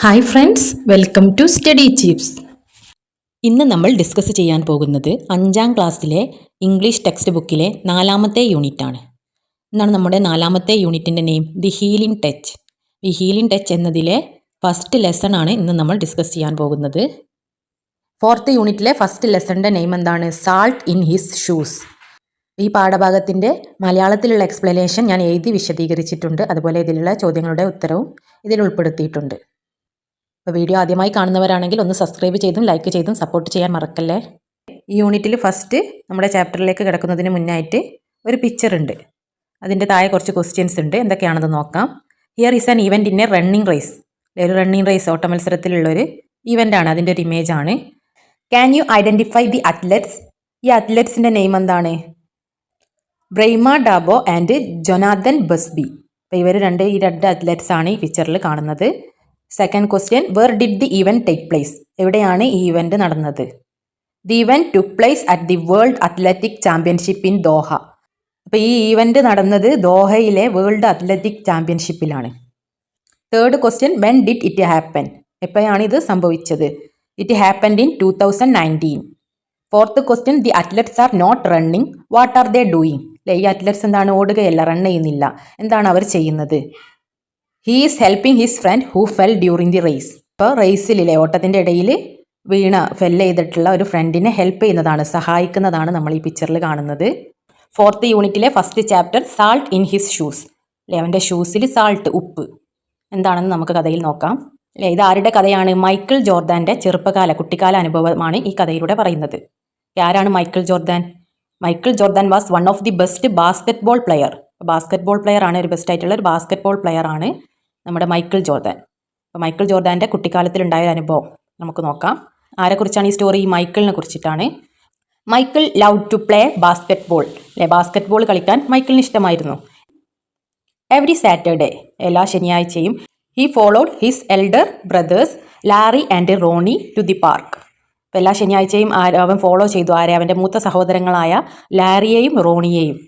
Hi friends, welcome to study chips. ഇന്ന് നമ്മൾ discuss ചെയ്യാൻ പോകുന്നത് 5ാം ക്ലാസ്സിലെ ഇംഗ്ലീഷ് ടെക്സ്റ്റ് ബുക്കിലെ 4ാമത്തെ യൂണിറ്റാണ്. എന്താണ് നമ്മുടെ 4ാമത്തെ യൂണിറ്റിൻ്റെ നെയിം? The healing touch. ഈ ഹീലിംഗ് ടച്ച് എന്നതിലെ ഫസ്റ്റ് ലെസൺ ആണ് ഇന്ന് നമ്മൾ ഡിസ്കസ് ചെയ്യാൻ പോകുന്നത്. 4th യൂണിറ്റിലെ ഫസ്റ്റ് ലെസണിൻ്റെ നെയിം എന്താണ്? Salt in his shoes. ഈ പാഠഭാഗത്തിൻ്റെ മലയാളത്തിലുള്ള എക്സ്പ്ലനേഷൻ ഞാൻ എഴുതി വിശദീകരിച്ചിട്ടുണ്ട്. അതുപോലെ ഇതിലുള്ള ചോദ്യങ്ങളുടെ ഉത്തരവും ഇതിൽ ഉൾപ്പെടുത്തിയിട്ടുണ്ട്. അപ്പോൾ വീഡിയോ ആദ്യമായി കാണുന്നവരാണെങ്കിൽ ഒന്ന് സബ്സ്ക്രൈബ് ചെയ്തും ലൈക്ക് ചെയ്തും സപ്പോർട്ട് ചെയ്യാൻ മറക്കല്ലേ. ഈ യൂണിറ്റിൽ ഫസ്റ്റ് നമ്മുടെ ചാപ്റ്ററിലേക്ക് കിടക്കുന്നതിന് മുന്നായിട്ട് ഒരു പിക്ചർ ഉണ്ട്. അതിൻ്റെ താഴെ കുറച്ച് ക്വസ്റ്റ്യൻസ് ഉണ്ട്. എന്തൊക്കെയാണെന്ന് നോക്കാം. Here is an event in a running race. ഒരു റണ്ണിങ് റേസ്, ഓട്ട മത്സരത്തിലുള്ളൊരു ഈവൻ്റാണ്. അതിൻ്റെ ഒരു ഇമേജ് ആണ്. Can you identify the athletes? ഈ അത്ലറ്റ്സിൻ്റെ നെയിം എന്താണ്? Brima Dabo and Jonathan Busby. അപ്പോൾ ഈ രണ്ട് അത്ലറ്റ്സ് ആണ് ഈ പിക്ചറിൽ കാണുന്നത്. Second question, where did the event take place? എവിടെയാണ് ഈ ഇവൻറ്റ് നടന്നത്? The event took place at the world athletic championship in Doha. അപ്പോൾ ഈ ഈവൻറ്റ് നടന്നത് ദോഹയിലെ വേൾഡ് അത്ലറ്റിക് ചാമ്പ്യൻഷിപ്പിലാണ്. Third question, when did it happen? എപ്പോഴാണ് ഇത് സംഭവിച്ചത്? It happened in 2019. Fourth question, the athletes are not running, what are they doing? അല്ലെ, ഈ അത്ലറ്റ്സ് എന്താണ്? ഓടുകയല്ല, റൺ ചെയ്യുന്നില്ല. എന്താണ് അവർ ചെയ്യുന്നത്? He is helping his friend who fell during the race. ഇപ്പോൾ റേസിലെ ഓട്ടത്തിൻ്റെ ഇടയിൽ ഫെൽ ചെയ്തിട്ടുള്ള ഒരു ഫ്രണ്ടിനെ ഹെൽപ്പ് ചെയ്യുന്നതാണ്, സഹായിക്കുന്നതാണ് നമ്മൾ ഈ പിക്ചറിൽ കാണുന്നത്. 4th യൂണിറ്റിലെ first chapter, salt in his shoes. അല്ലെ, അവൻ്റെ ഷൂസിൽ സാൾട്ട്, ഉപ്പ് എന്താണെന്ന് നമുക്ക് കഥയിൽ നോക്കാം. അല്ലെ, ഇത് ആരുടെ കഥയാണ്? മൈക്കിൾ ജോർദാൻ്റെ കുട്ടിക്കാല അനുഭവമാണ് ഈ കഥയിലൂടെ പറയുന്നത്. ആരാണ് Michael Jordan? Michael Jordan was one of the best basketball player. Basketball player ആണ്, ഒരു ബെസ്റ്റ് ആയിട്ടുള്ള ഒരു ബാസ്കറ്റ്ബോൾ പ്ലെയർ ആണ് നമ്മുടെ മൈക്കിൾ ജോർദാൻ. അപ്പോൾ മൈക്കിൾ ജോർദാൻ്റെ കുട്ടിക്കാലത്തിലുണ്ടായ ഒരു അനുഭവം നമുക്ക് നോക്കാം. ആരെക്കുറിച്ചാണ് ഈ സ്റ്റോറി? മൈക്കിളിനെ കുറിച്ചിട്ടാണ്. Michael love to play basketball. അല്ലെ, ബാസ്കറ്റ്ബോൾ കളിക്കാൻ മൈക്കിളിന് ഇഷ്ടമായിരുന്നു. എവറി സാറ്റർഡേ, എല്ലാ ശനിയാഴ്ചയും, he followed his elder brothers Larry and Ronnie to the park. അപ്പോൾ എല്ലാ ശനിയാഴ്ചയും അവൻ ഫോളോ ചെയ്തു അവൻ്റെ മൂത്ത സഹോദരങ്ങളായ ലാരിയെയും റോണിയെയും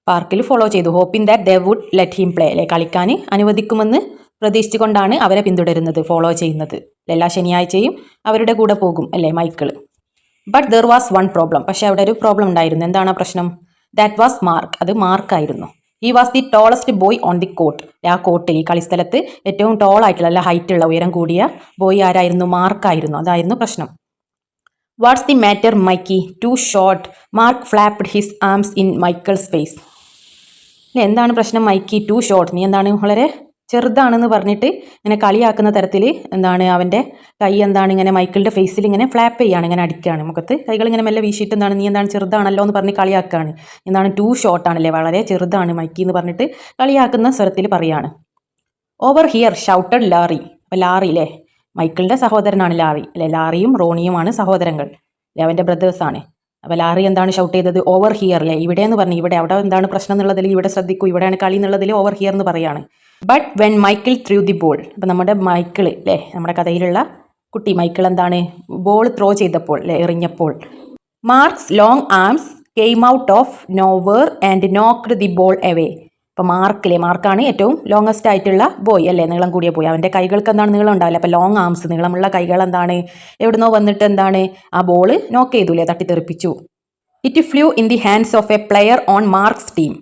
പാർക്കിൽ ഫോളോ ചെയ്തു. Hoping that they would let him play. അല്ലെ, കളിക്കാൻ അനുവദിക്കുമെന്ന് പ്രതീക്ഷിച്ചുകൊണ്ടാണ് അവരെ പിന്തുടരുന്നത്, ഫോളോ ചെയ്യുന്നത്. എല്ലാ ശനിയാഴ്ചയും അവരുടെ കൂടെ പോകും അല്ലേ Michael. But there was one problem. പക്ഷേ അവിടെ ഒരു പ്രോബ്ലം ഉണ്ടായിരുന്നു. എന്താണ് ആ പ്രശ്നം? That was Mark. അത് മാർക്കായിരുന്നു. He was the tallest boy on the court. ആ കോർട്ടിൽ, ഈ കളിസ്ഥലത്ത് ഏറ്റവും ടോൾ ആയിട്ടുള്ള, നല്ല ഹൈറ്റുള്ള, ഉയരം കൂടിയ ബോയ് ആരായിരുന്നു? മാർക്കായിരുന്നു. അതായിരുന്നു പ്രശ്നം. What's the matter Mikey? Too short. Mark flapped his arms in Michael's face. അല്ലെ, എന്താണ് പ്രശ്നം? മൈക്കി, ടു ഷോർട്ട്, നീ എന്താണ് വളരെ ചെറുതാണെന്ന് പറഞ്ഞിട്ട് ഇങ്ങനെ കളിയാക്കുന്ന തരത്തിൽ എന്താണ് അവൻ്റെ കൈ എന്താണ് ഇങ്ങനെ മൈക്കിളിൻ്റെ ഫേസിൽ ഇങ്ങനെ ഫ്ലാപ്പ് ചെയ്യുകയാണ്, ഇങ്ങനെ അടിക്കുകയാണ്, മുഖത്ത് കൈകൾ ഇങ്ങനെ മെല്ലെ വീശിയിട്ട് എന്താണ് നീ എന്താണ് ചെറുതാണല്ലോ എന്ന് പറഞ്ഞ് കളിയാക്കുകയാണ്. എന്താണ്? ടു ഷോർട്ടാണല്ലേ, വളരെ ചെറുതാണ് മൈക്കി എന്ന് പറഞ്ഞിട്ട് കളിയാക്കുന്ന സ്വരത്തിൽ പറയുകയാണ്. Over here shouted Larry. അപ്പോൾ ലാറി അല്ലേ, മൈക്കിളിൻ്റെ സഹോദരനാണ് ലാറി അല്ലെ, ലാറിയും റോണിയുമാണ് സഹോദരങ്ങൾ അല്ലെ, അവൻ്റെ ബ്രദേഴ്സാണ്. അപ്പോൾ ലാറി എന്താണ് ഷൗട്ട് ചെയ്തത്? ഓവർ ഹിയർ അല്ലേ, ഇവിടെ എന്ന് പറഞ്ഞു. ഇവിടെ അവിടെ എന്താണ് പ്രശ്നം എന്നുള്ളതിൽ ഇവിടെ ശ്രദ്ധിക്കൂ, ഇവിടെയാണ് കളി എന്നുള്ളതിൽ ഓവർ ഹിയർ എന്ന് പറയുകയാണ്. But when Michael through the ball. അപ്പോൾ നമ്മുടെ മൈക്കിൾ അല്ലേ, നമ്മുടെ കഥയിലുള്ള കുട്ടി മൈക്കിൾ എന്താണ് ബോൾ ത്രോ ചെയ്തപ്പോൾ അല്ലേ, എറിഞ്ഞപ്പോൾ, Mark's long arms came out of nowhere and knocked the ball away. അപ്പോൾ മാർക്കാണ് ഏറ്റവും ലോങ്ങസ്റ്റ് ആയിട്ടുള്ള ബോയ് അല്ലേ, നീളം കൂടിയ ബോയ്. അവൻ്റെ കൈകൾക്ക് എന്താണ് നീളം ഉണ്ടാവില്ല. അപ്പോൾ ലോങ് ആംസ്, നീളമുള്ള കൈകൾ എന്താണ് എവിടുന്നോ വന്നിട്ട് എന്താണ് ആ ബോൾ നോക്ക് ചെയ്തു അല്ലേ, തട്ടിത്തെറിപ്പിച്ചു. It flew in the hands of a player on Mark's team.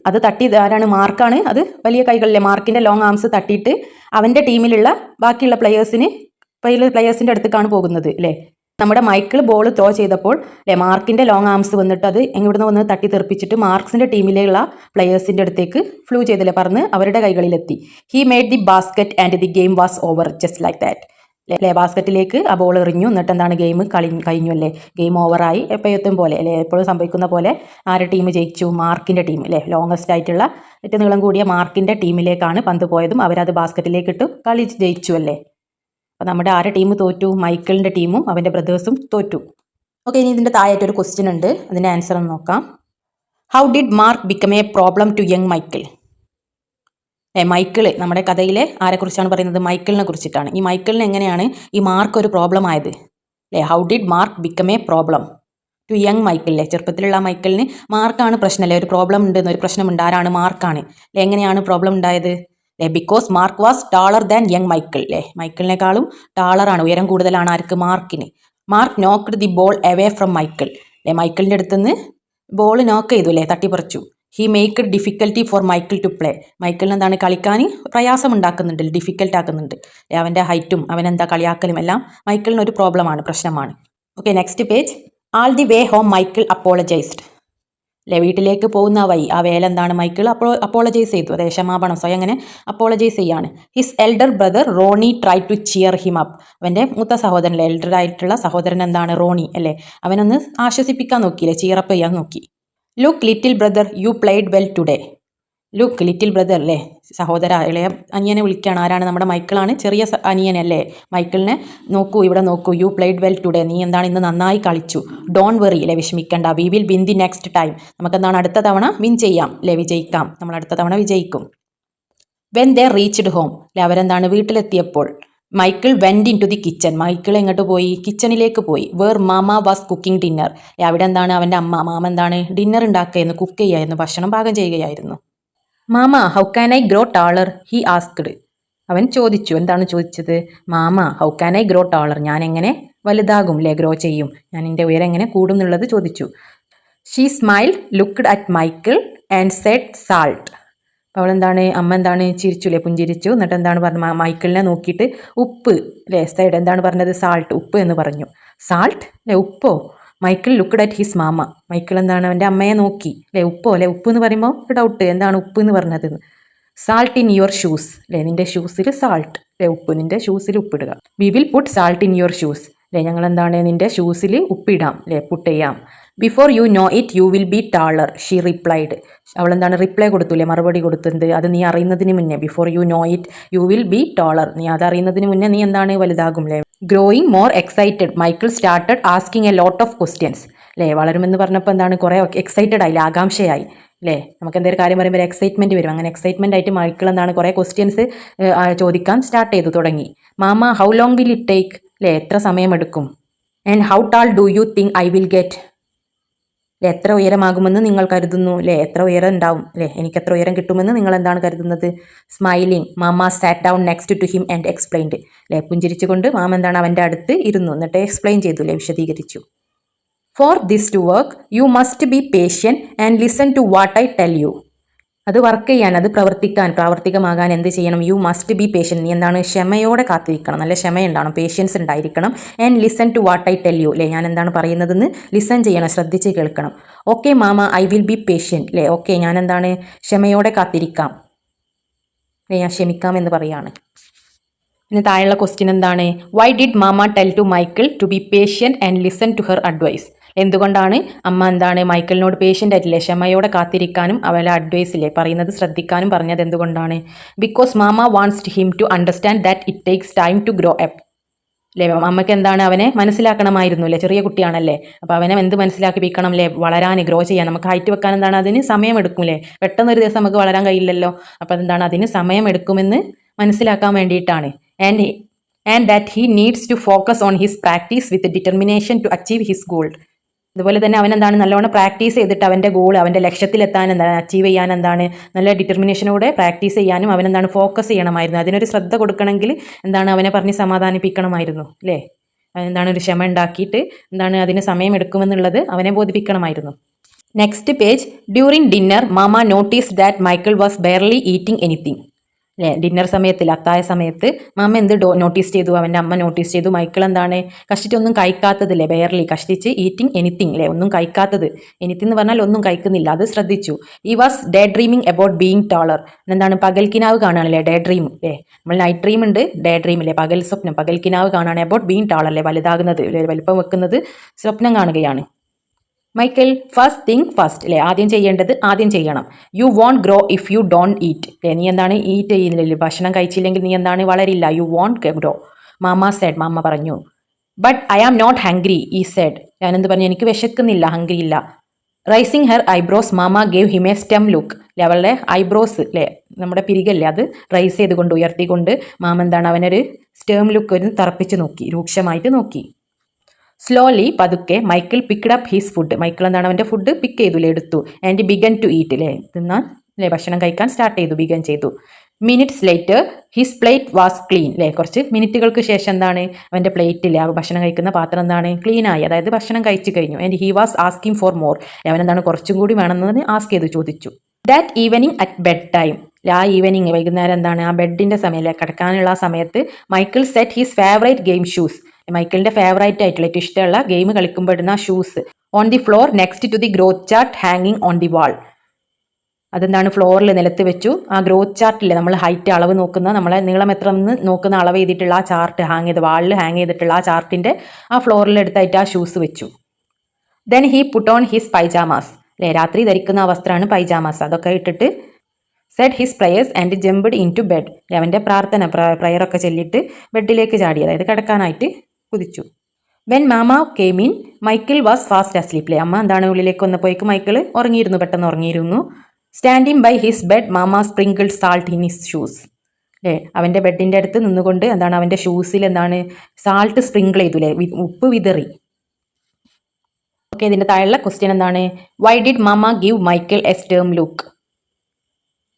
അത് തട്ടി ആരാണ്? മാർക്കാണ്. അത് വലിയ കൈകളിലെ മാർക്കിൻ്റെ ലോങ് ആംസ് തട്ടിയിട്ട് അവൻ്റെ ടീമിലുള്ള ബാക്കിയുള്ള പ്ലെയേഴ്സിൻ്റെ അടുത്തേക്കാണ് പോകുന്നത് അല്ലേ. നമ്മുടെ മൈക്കിൾ ബോൾ ത്രോ ചെയ്തപ്പോൾ അല്ലെ, മാർക്കിൻ്റെ ലോങ് ആംസ് വന്നിട്ട് അത് എങ്ങോട്ട് വന്ന് തട്ടി തെറിപ്പിച്ചിട്ട് മാർക്സിൻ്റെ ടീമിലുള്ള പ്ലെയേഴ്സിൻ്റെ അടുത്തേക്ക് ഫ്ലൂ ചെയ്തില്ലേ, പറഞ്ഞ് അവരുടെ കൈകളിലെത്തി. He made the basket and the game was over just like that. അല്ലേ, ബാസ്ക്കറ്റിലേക്ക് ആ ബോൾ എറിഞ്ഞു, എന്നിട്ട് എന്താണ് ഗെയിം കഴിഞ്ഞു അല്ലേ, ഗെയിം ഓവറായി. എപ്പോഴത്തും പോലെ അല്ലേ, എപ്പോഴും സംഭവിക്കുന്ന പോലെ ആരുടെ ടീം ജയിച്ചു? മാർക്കിൻ്റെ ടീം അല്ലേ, ലോങ്ങസ്റ്റ് ആയിട്ടുള്ള ഏറ്റവും നീളം കൂടിയ മാർക്കിൻ്റെ ടീമിലേക്കാണ് പന്ത് പോയതും അവരത് ബാസ്ക്കറ്റിലേക്ക് ഇട്ട് കളി ജയിച്ചു അല്ലേ. അപ്പോൾ നമ്മുടെ ആരുടെ ടീം തോറ്റു? മൈക്കിളിൻ്റെ ടീമും അവൻ്റെ ബ്രദേഴ്സും തോറ്റു. ഓക്കെ, ഇനി ഇതിൻ്റെ താഴായിട്ടൊരു ക്വസ്റ്റ്യൻ ഉണ്ട്, അതിൻ്റെ ആൻസർ ഒന്ന് നോക്കാം. How did Mark become a problem to young Michael? മൈക്കിൾ നമ്മുടെ കഥയിലെ ആരെക്കുറിച്ചാണ് പറയുന്നത്? മൈക്കിളിനെ കുറിച്ചിട്ടാണ്. ഈ മൈക്കിളിന് എങ്ങനെയാണ് ഈ മാർക്ക് ഒരു പ്രോബ്ലം ആയത് അല്ലേ? How did Mark become a problem to young Michael അല്ലേ, ചെറുപ്പത്തിലുള്ള മൈക്കിളിന് മാർക്കാണ് പ്രശ്നമല്ലേ, ഒരു പ്രോബ്ലം ഉണ്ടെന്ന്, ഒരു പ്രശ്നമുണ്ട്. ആരാണ്? മാർക്കാണ് അല്ലേ. എങ്ങനെയാണ് പ്രോബ്ലം ഉണ്ടായത്? Because Mark was taller than young Michael അല്ലേ, മൈക്കിളിനേക്കാളും ടാളറാണ്, ഉയരം കൂടുതലാണ് ആർക്ക്, മാർക്കിന്. Mark knocked the ball away from Michael അല്ലേ, മൈക്കിളിൻ്റെ അടുത്തുനിന്ന് ബോൾ നോക്ക് ചെയ്തു അല്ലേ, തട്ടിപ്പറിച്ചു. He make difficulty for Michael to play, മൈക്കിളിന് എന്താണ് കളിക്കാൻ പ്രയാസം ഉണ്ടാക്കുന്നുണ്ട്, ഡിഫിക്കൽട്ട് ആക്കുന്നുണ്ട്. അവൻ്റെ ഹൈറ്റും അവനെന്താ കളിയാക്കലും എല്ലാം മൈക്കിളിന് ഒരു പ്രോബ്ലമാണ്, പ്രശ്നമാണ്. Okay, next page. All the way home Michael apologised അല്ലേ, വീട്ടിലേക്ക് പോകുന്ന വഴി ആ വേല എന്താണ്, മൈക്കിൾ അപ്പോളജൈസ് ചെയ്തു, അതെ ക്ഷമാപണം സ്വയം അങ്ങനെ അപ്പോളജൈസ് ചെയ്യാണ്. His elder brother Ronnie try to cheer him up, അവൻ്റെ മൂത്ത സഹോദരൻ എൽഡർ ആയിട്ടുള്ള സഹോദരൻ എന്താണ്, റോണി അല്ലേ, അവനൊന്ന് ആശ്വസിപ്പിക്കാൻ നോക്കിയില്ലേ, ചിയറപ്പ് ചെയ്യാൻ നോക്കി. Look little brother U played well today, look little brother അല്ലേ, സഹോദര ഇളയ അനിയനെ വിളിക്കുകയാണ്. ആരാണ്, നമ്മുടെ മൈക്കിളാണ്, ചെറിയ അനിയനല്ലേ, മൈക്കിളിനെ നോക്കൂ, ഇവിടെ നോക്കൂ, യു പ്ലേഡ് വെൽ ടുഡേ, നീ എന്താണ് ഇന്ന് നന്നായി കളിച്ചു. ഡോൺ വെറി അല്ലേ, വിഷമിക്കണ്ട. We will win the next time, നമുക്കെന്താണ് അടുത്ത തവണ വിൻ ചെയ്യാം അല്ലേ, വിജയിക്കാം, നമ്മൾ അടുത്ത തവണ വിജയിക്കും. വെൻ ദേ റീച്ച്ഡ് ഹോം അല്ലേ, അവരെന്താണ് വീട്ടിലെത്തിയപ്പോൾ. Michael went in to the kitchen, Michael എങ്ങോട്ട് പോയി, കിച്ചണിലേക്ക് പോയി. Where mama was cooking dinner, അവിടെ എന്താണ് അവൻ്റെ അമ്മ, മാമ എന്താണ് ഡിന്നർ ഉണ്ടാക്കുകയായിരുന്നു, കുക്ക് ചെയ്യായിരുന്നു, ഭക്ഷണം പാകം ചെയ്യുകയായിരുന്നു. Mama how can I grow taller he asked, അവൻ ചോദിച്ചു, എന്താണ് ചോദിച്ചത്, mama how can I grow taller, ഞാൻ എങ്ങനെ വലുതാകും അല്ലേ, ഗ്രോ ചെയ്യും, ഞാൻ എൻ്റെ ഉയരം എങ്ങനെ കൂടും എന്നുള്ളത് ചോദിച്ചു. She smile looked at Michael and said salt, അവൾ എന്താണ്, അമ്മ എന്താണ് ചിരിച്ചു അല്ലേ, പുഞ്ചിരിച്ചു. എന്നിട്ട് എന്താണ് പറഞ്ഞത്, മൈക്കിളിനെ നോക്കിയിട്ട് ഉപ്പ് അല്ലേ, സൈഡ് എന്താണ് പറഞ്ഞത്, സാൾട്ട്, ഉപ്പ് എന്ന് പറഞ്ഞു. സാൾട്ട് അല്ലേ, ഉപ്പോ. Michael looked at his mama, Michael എന്താണ് അവൻ്റെ അമ്മയെ നോക്കി അല്ലേ, ഉപ്പോ അല്ലേ, ഉപ്പ് എന്ന് പറയുമ്പോൾ ഒരു ഡൗട്ട്, എന്താണ് ഉപ്പ് എന്ന് പറഞ്ഞത്. സാൾട്ട് ഇൻ യുവർ ഷൂസ് അല്ലേ, നിൻ്റെ ഷൂസിൽ സാൾട്ട് അല്ലേ, ഉപ്പ്, നിൻ്റെ ഷൂസിൽ ഉപ്പിടുക. We will put salt in your shoes അല്ലേ, ഞങ്ങൾ എന്താണ് നിൻ്റെ ഷൂസിൽ ഉപ്പിടാം അല്ലേ, പുട്ട് ചെയ്യാം. Before you know it you will be taller she replied, അവൾ എന്താണ് റിപ്ലൈ കൊടുത്തൂല്ലേ, മറുപടി കൊടുത്തത്, അത് നീ അറിയുന്നതിന് മുന്നേ. Before you know it you will be taller, നീ അത് അറിയുന്നതിന് മുന്നേ നീ എന്താണ് വലുതാകും അല്ലേ. Growing more excited Michael started asking a lot of questions അല്ലേ, വളരുമെന്ന് പറഞ്ഞപ്പോൾ എന്താണ് കുറേ എക്സൈറ്റഡ് ആയില്ലേ, ആകാംക്ഷയായി അല്ലേ, നമുക്ക് എന്തെങ്കിലും കാര്യം പറയുമ്പോൾ എക്സൈറ്റ്മെൻറ്റ് വരും, അങ്ങനെ എക്സൈറ്റ്മെൻ്റ് ആയിട്ട് മൈക്കിൾ എന്താണ് കുറേ ക്വസ്റ്റ്യൻസ് ചോദിക്കാൻ സ്റ്റാർട്ട് ചെയ്തു തുടങ്ങി. Mama how long will it take അല്ലേ, എത്ര സമയമെടുക്കും. And how tall do you think I will get, എത്ര ഉയരമാകുമെന്ന് നിങ്ങൾ കരുതുന്നു അല്ലേ, എത്ര ഉയരം ഉണ്ടാവും അല്ലേ, എനിക്ക് എത്ര ഉയരം കിട്ടുമെന്ന് നിങ്ങൾ എന്താണ് കരുതുന്നത്. Smiling mama sat down next to him and explained അല്ലേ, പുഞ്ചിരിച്ചുകൊണ്ട് മാമ എന്താണ് അവൻ്റെ അടുത്ത് ഇരുന്നു, എന്നിട്ട് എക്സ്പ്ലെയിൻ ചെയ്തു അല്ലേ, വിശദീകരിച്ചു. For this to work you must be patient and listen to what I tell you, അത് വർക്ക് ചെയ്യാൻ, അത് പ്രാവർത്തികമാകാൻ എന്ത് ചെയ്യണം, യു മസ്റ്റ് ബി പേഷ്യൻറ്റ്, നീ എന്താണ് ക്ഷമയോടെ കാത്തിരിക്കണം, നല്ല ക്ഷമയുണ്ടാവണം, പേഷ്യൻസ് ഉണ്ടായിരിക്കണം. And listen to what I tell you അല്ലേ, ഞാൻ എന്താണ് പറയുന്നതെന്ന് ലിസൺ ചെയ്യണം, ശ്രദ്ധിച്ച് കേൾക്കണം. Okay mama I will be patient അല്ലേ, ഓക്കെ ഞാൻ എന്താണ് ക്ഷമയോടെ കാത്തിരിക്കാം അല്ലേ, ഞാൻ ക്ഷമിക്കാം എന്ന് പറയാണ്. പിന്നെ താഴെയുള്ള ക്വസ്റ്റ്യൻ എന്താണ്, why did mama tell to Michael to be patient and listen to her advice, എന്തുകൊണ്ടാണ് അമ്മ എന്താണ് മൈക്കിളിനോട് പേഷ്യൻ്റ് ആയിട്ടില്ലേ, ക്ഷമയോടെ കാത്തിരിക്കാനും അവരുടെ അഡ്വൈസില്ലേ പറയുന്നത് ശ്രദ്ധിക്കാനും പറഞ്ഞത് എന്തുകൊണ്ടാണ്. Because mama wants him to understand that it takes time to grow up അല്ലേ, അമ്മയ്ക്ക് എന്താണ് അവനെ മനസ്സിലാക്കണമായിരുന്നു അല്ലേ, ചെറിയ കുട്ടിയാണല്ലേ, അപ്പോൾ അവനെ എന്ത് മനസ്സിലാക്കിപ്പിക്കണം അല്ലേ, വളരാൻ ഗ്രോ ചെയ്യാൻ, നമുക്ക് ഹൈറ്റ് വെക്കാൻ എന്താണ് അതിന് സമയമെടുക്കും അല്ലേ, പെട്ടെന്ന് ഒരു ദിവസം നമുക്ക് വളരാൻ കഴിയില്ലല്ലോ, അപ്പോൾ എന്താണ് അതിന് സമയമെടുക്കുമെന്ന് മനസ്സിലാക്കാൻ വേണ്ടിയിട്ടാണ്. And that he needs to focus on his practice with determination to achieve his goal, അതുപോലെ തന്നെ അവൻ എന്താണ് നല്ലോണം പ്രാക്ടീസ് ചെയ്തിട്ട് അവൻ്റെ ഗോൾ, അവൻ്റെ ലക്ഷ്യത്തിലെത്താൻ എന്താണ് അച്ചീവ് ചെയ്യാൻ എന്താണ് നല്ല ഡിറ്റർമിനേഷനോടെ പ്രാക്ടീസ് ചെയ്യാനും അവൻ എന്താണ് ഫോക്കസ് ചെയ്യണമായിരുന്നു, അതിനൊരു ശ്രദ്ധ കൊടുക്കണമെങ്കിൽ എന്താണ് അവനെ പറഞ്ഞ് സമാധാനിപ്പിക്കണമായിരുന്നു അല്ലേ, എന്താണ് ഒരു ക്ഷമ ഉണ്ടാക്കിയിട്ട് എന്താണ് അതിന് സമയം എടുക്കുമെന്നുള്ളത് അവനെ ബോധിപ്പിക്കണമായിരുന്നു. Next page. During dinner mama notice that Michael was barely eating anything അല്ലേ, ഡിന്നർ സമയത്തിൽ അത്തായ സമയത്ത് മാമ എന്ത് നോട്ടീസ് ചെയ്തു, അവൻ്റെ അമ്മ നോട്ടീസ് ചെയ്തു, മൈക്കിൾ എന്താണ് കഷ്ടിച്ചൊന്നും കഴിക്കാത്തതില്ലേ, ബെയർലി കഷ്ടിച്ച് ഈറ്റിംഗ് എനിത്തിങ് അല്ലേ, ഒന്നും കഴിക്കാത്തത്, എനിത്തിങ് എന്ന് പറഞ്ഞാൽ ഒന്നും കഴിക്കുന്നില്ല, അത് ശ്രദ്ധിച്ചു. ഈ was day dreaming about being taller, എന്താണ് പകൽക്കിനാവ് കാണുകയാണല്ലേ, ഡേ ഡ്രീം അല്ലേ, നമ്മൾ നൈറ്റ് ഡ്രീം ഉണ്ട്, ഡേ ഡ്രീം അല്ലേ പകൽ സ്വപ്നം, പകൽക്കിനാവ് കാണുകയാണ് അബൌട്ട് ബീയിങ് ടാളർ അല്ലേ, വലുതാകുന്നത് അല്ലേ, വലിപ്പം വെക്കുന്നത് സ്വപ്നം കാണുകയാണ്. മൈക്കിൾ ഫസ്റ്റ് തിങ്ക് ഫസ്റ്റ് അല്ലേ, ആദ്യം ചെയ്യേണ്ടത് ആദ്യം ചെയ്യണം. You won't grow if you don't eat അല്ലേ, നീ എന്താണ് ഈറ്റ് ചെയ്യുന്നില്ല, ഭക്ഷണം കഴിച്ചില്ലെങ്കിൽ നീ എന്താണ് വളരില്ല. You won't grow. Mama said mama പറഞ്ഞു. But I am not hungry he said, ഞാനെന്ത് പറഞ്ഞു, എനിക്ക് വിശക്കുന്നില്ല, ഹംഗ്രി ഇല്ല. Rising her eyebrows mama gave him a stern look അല്ലേ, അവളുടെ ഐബ്രോസ് അല്ലേ നമ്മുടെ പിരികല്ലേ അത് റൈസ് ചെയ്തുകൊണ്ട് ഉയർത്തിക്കൊണ്ട് മാമ എന്താണ് അവനൊരു സ്റ്റേം ലുക്ക് ഒരു തറപ്പിച്ച് നോക്കി, രൂക്ഷമായിട്ട് നോക്കി. സ്ലോലി പതുക്കെ Michael picked up his food, Michael എന്താണ് അവൻ്റെ ഫുഡ് പിക്ക് ചെയ്തു എടുത്തു. ആൻഡ് ബിഗൻ ടു ഈറ്റ് അല്ലേ, തിന്നാൻ അല്ലേ ഭക്ഷണം കഴിക്കാൻ സ്റ്റാർട്ട് ചെയ്തു, ബിഗൻ ചെയ്തു. Minutes later his plate was clean അല്ലേ, കുറച്ച് മിനിറ്റുകൾക്ക് ശേഷം എന്താണ് അവൻ്റെ പ്ലേറ്റിൽ ആ ഭക്ഷണം കഴിക്കുന്ന പാത്രം എന്താണ് ക്ലീൻ ആയി, അതായത് ഭക്ഷണം കഴിച്ചു കഴിഞ്ഞു. And he was asking for more, അവൻ എന്താണ് കുറച്ചും കൂടി വേണമെന്ന് ആസ്ക് ചെയ്തു, ചോദിച്ചു. That evening at bed time, ആ ഈവനിങ് വൈകുന്നേരം എന്താണ് ആ ബെഡിൻ്റെ സമയം കിടക്കാനുള്ള ആ സമയത്ത് Michael set his favourite game shoes, മൈക്കിളിൻ്റെ ഫേവറേറ്റ് ആയിട്ടുള്ള ഏറ്റവും ഇഷ്ടമുള്ള ഗെയിം കളിക്കുമ്പോൾ ഇടുന്ന shoes on the floor next to the growth chart ഹാങ്ങിങ് ഓൺ ദി വാൾ, അതെന്താണ് ഫ്ലോറിൽ നിലത്ത് വെച്ചു. ആ ഗ്രോത്ത് ചാർട്ടില്ലേ നമ്മൾ ഹൈറ്റ് അളവ് നോക്കുന്ന, നമ്മളെ നീളം എത്ര എന്ന് നോക്കുന്ന അളവ് ചെയ്തിട്ടുള്ള ആ ചാർട്ട് ഹാങ് ചെയ്ത് വാളിൽ ഹാങ് ചെയ്തിട്ടുള്ള ആ ചാർട്ടിൻ്റെ ആ ഫ്ലോറിൽ എടുത്തായിട്ട് ആ ഷൂസ് വെച്ചു. Then he put on his pyjamas അല്ലേ, രാത്രി ധരിക്കുന്ന ആ വസ്ത്രമാണ് പൈജാമാസ്, അതൊക്കെ ഇട്ടിട്ട് said his prayers and jumped into bed, അവൻ്റെ പ്രാർത്ഥന പ്രയറൊക്കെ ചൊല്ലിയിട്ട് ബെഡിലേക്ക് ചാടി, അതായത് കിടക്കാനായിട്ട് കുതിച്ചു. When mama came in Michael was fast asleep അല്ലേ, അമ്മ എന്താണ് ഉള്ളിലേക്ക് വന്നപ്പോഴേക്ക് മൈക്കിൾ ഉറങ്ങിയിരുന്നു, പെട്ടെന്ന് ഉറങ്ങിയിരുന്നു. Standing by his bed mama sprinkled salt in his shoes അല്ലേ, അവൻ്റെ ബെഡിൻ്റെ അടുത്ത് നിന്നുകൊണ്ട് എന്താണ് അവൻ്റെ ഷൂസിൽ എന്താണ് സാൾട്ട് സ്പ്രിങ്കിൾ ചെയ്തു അല്ലേ, ഉപ്പ് വിതറി. ഓക്കെ, ഇതിൻ്റെ താഴെയുള്ള ക്വസ്റ്റ്യൻ എന്താണ്, why did mama give Michael a stern look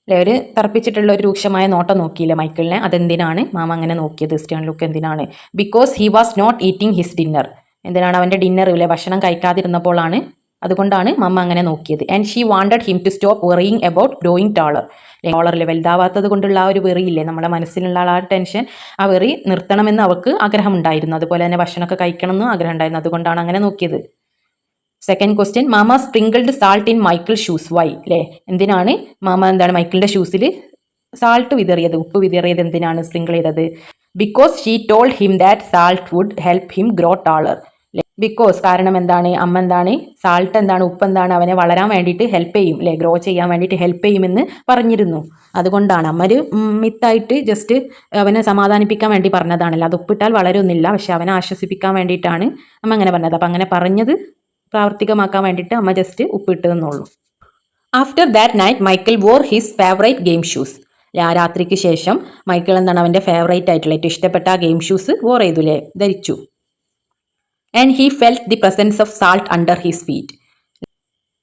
അല്ലേ, ഒരു തറപ്പിച്ചിട്ടുള്ള ഒരു രൂക്ഷമായ നോട്ടം നോക്കിയില്ല മൈക്കിളിനെ, അതെന്തിനാണ് മാമ അങ്ങനെ നോക്കിയത്, സ്റ്റേം ലുക്ക് എന്തിനാണ്? Because he was not eating his dinner, എന്തിനാണ് അവൻ്റെ ഡിന്നർ ഇല്ലേ ഭക്ഷണം കഴിക്കാതിരുന്നപ്പോഴാണ്, അതുകൊണ്ടാണ് മമ്മ അങ്ങനെ നോക്കിയത്. And she wanted him to stop worrying about growing taller, ടോളറിൽ വലുതാവാത്തത് കൊണ്ടുള്ള ആ ഒരു വെറിയില്ലേ നമ്മുടെ മനസ്സിലുള്ള ആ ടെൻഷൻ, ആ വെറി നിർത്തണമെന്ന് അവൾക്ക് ആഗ്രഹമുണ്ടായിരുന്നു, അതുപോലെ തന്നെ ഭക്ഷണമൊക്കെ കഴിക്കണമെന്നും ആഗ്രഹം ഉണ്ടായിരുന്നു, അതുകൊണ്ടാണ് അങ്ങനെ നോക്കിയത്. Second question, mama sprinkled salt in Michael shoes, why അല്ലേ, എന്തിനാണ് മാമ എന്താണ് മൈക്കിളിൻ്റെ ഷൂസിൽ സാൾട്ട് വിതറിയത്, ഉപ്പ് വിതറിയത് എന്തിനാണ് സ്പ്രിങ്കിൾ ചെയ്തത്? Because she told him that salt would help him grow taller, because കാരണം എന്താണ് അമ്മ എന്താണ് സാൾട്ട് എന്താണ് ഉപ്പ് എന്താണ് അവനെ വളരാൻ വേണ്ടിയിട്ട് ഹെൽപ്പ് ചെയ്യും അല്ലേ, ഗ്രോ ചെയ്യാൻ വേണ്ടിയിട്ട് ഹെൽപ്പ് ചെയ്യുമെന്ന് പറഞ്ഞിരുന്നു, അതുകൊണ്ടാണ് അമ്മ ഒരു മിത്തായിട്ട് ജസ്റ്റ് അവനെ സമാധാനിപ്പിക്കാൻ വേണ്ടി പറഞ്ഞതാണല്ലോ, അത് ഉപ്പിട്ടാൽ വളരുന്നില്ല, പക്ഷെ അവനെ ആശ്വസിപ്പിക്കാൻ വേണ്ടിയിട്ടാണ് അമ്മ അങ്ങനെ പറഞ്ഞത്. അപ്പം അങ്ങനെ പറഞ്ഞത് പ്രാവർത്തികമാക്കാൻ വേണ്ടിയിട്ട് അമ്മ ജസ്റ്റ് ഉപ്പിട്ട് എന്നുള്ളൂ. After that night Michael war his favourite game shoes, ആ രാത്രിക്ക് ശേഷം മൈക്കിൾ എന്താണ് അവൻ്റെ ഫേവറേറ്റ് ആയിട്ടുള്ള ഏറ്റവും ഇഷ്ടപ്പെട്ട ആ ഗെയിം ഷൂസ് വോർ ചെയ്തു അല്ലേ, ധരിച്ചു. And he felt the presence of salt under his feet,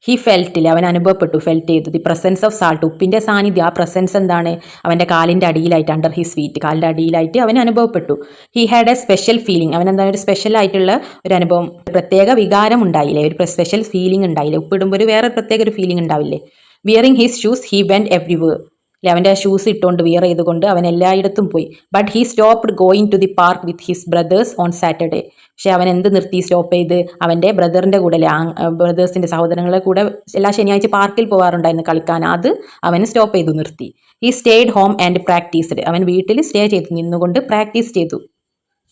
he ഫെൽറ്റിൽ അവൻ അനുഭവപ്പെട്ടു, ഫെൽറ്റ് ചെയ്തു ദി പ്രസൻസ് ഓഫ് സാൾട്ട് ഉപ്പിൻ്റെ സാന്നിധ്യം, ആ പ്രസൻസ് എന്താണ് അവൻ്റെ കാലിൻ്റെ അടിയിലായിട്ട്, അണ്ടർ ഹിസ് ഫീറ്റ് കാലിൻ്റെ അടിയിലായിട്ട് അവൻ അനുഭവപ്പെട്ടു. He had A special feeling, അവൻ എന്താണ് ഒരു സ്പെഷ്യൽ ആയിട്ടുള്ള ഒരു അനുഭവം, പ്രത്യേക വികാരം ഉണ്ടായില്ലേ, ഒരു സ്പെഷ്യൽ ഫീലിംഗ് ഉണ്ടായില്ലേ, ഉപ്പിടുമ്പോൾ ഒരു വേറെ പ്രത്യേക ഒരു ഫീലിംഗ് ഉണ്ടാവില്ലേ. Wearing his shoes he went everywhere അല്ലെ, അവൻ്റെ ഷൂസ് ഇട്ടുകൊണ്ട് വിയർ ചെയ്തുകൊണ്ട് അവൻ എല്ലായിടത്തും പോയി. But he stopped going to the park with his brothers on Saturday, പക്ഷെ അവൻ എന്ത് നിർത്തി, സ്റ്റോപ്പ് ചെയ്ത് അവൻ്റെ ബ്രദറിൻ്റെ കൂടെ അല്ലെ, ബ്രദേഴ്സിൻ്റെ സഹോദരങ്ങളുടെ കൂടെ എല്ലാ ശനിയാഴ്ച പാർക്കിൽ പോകാറുണ്ടായിരുന്നു കളിക്കാൻ, അത് അവൻ സ്റ്റോപ്പ് ചെയ്തു, നിർത്തി. He stayed home and practised, അവൻ വീട്ടിൽ സ്റ്റേ ചെയ്തു, നിന്നുകൊണ്ട് പ്രാക്ടീസ് ചെയ്തു,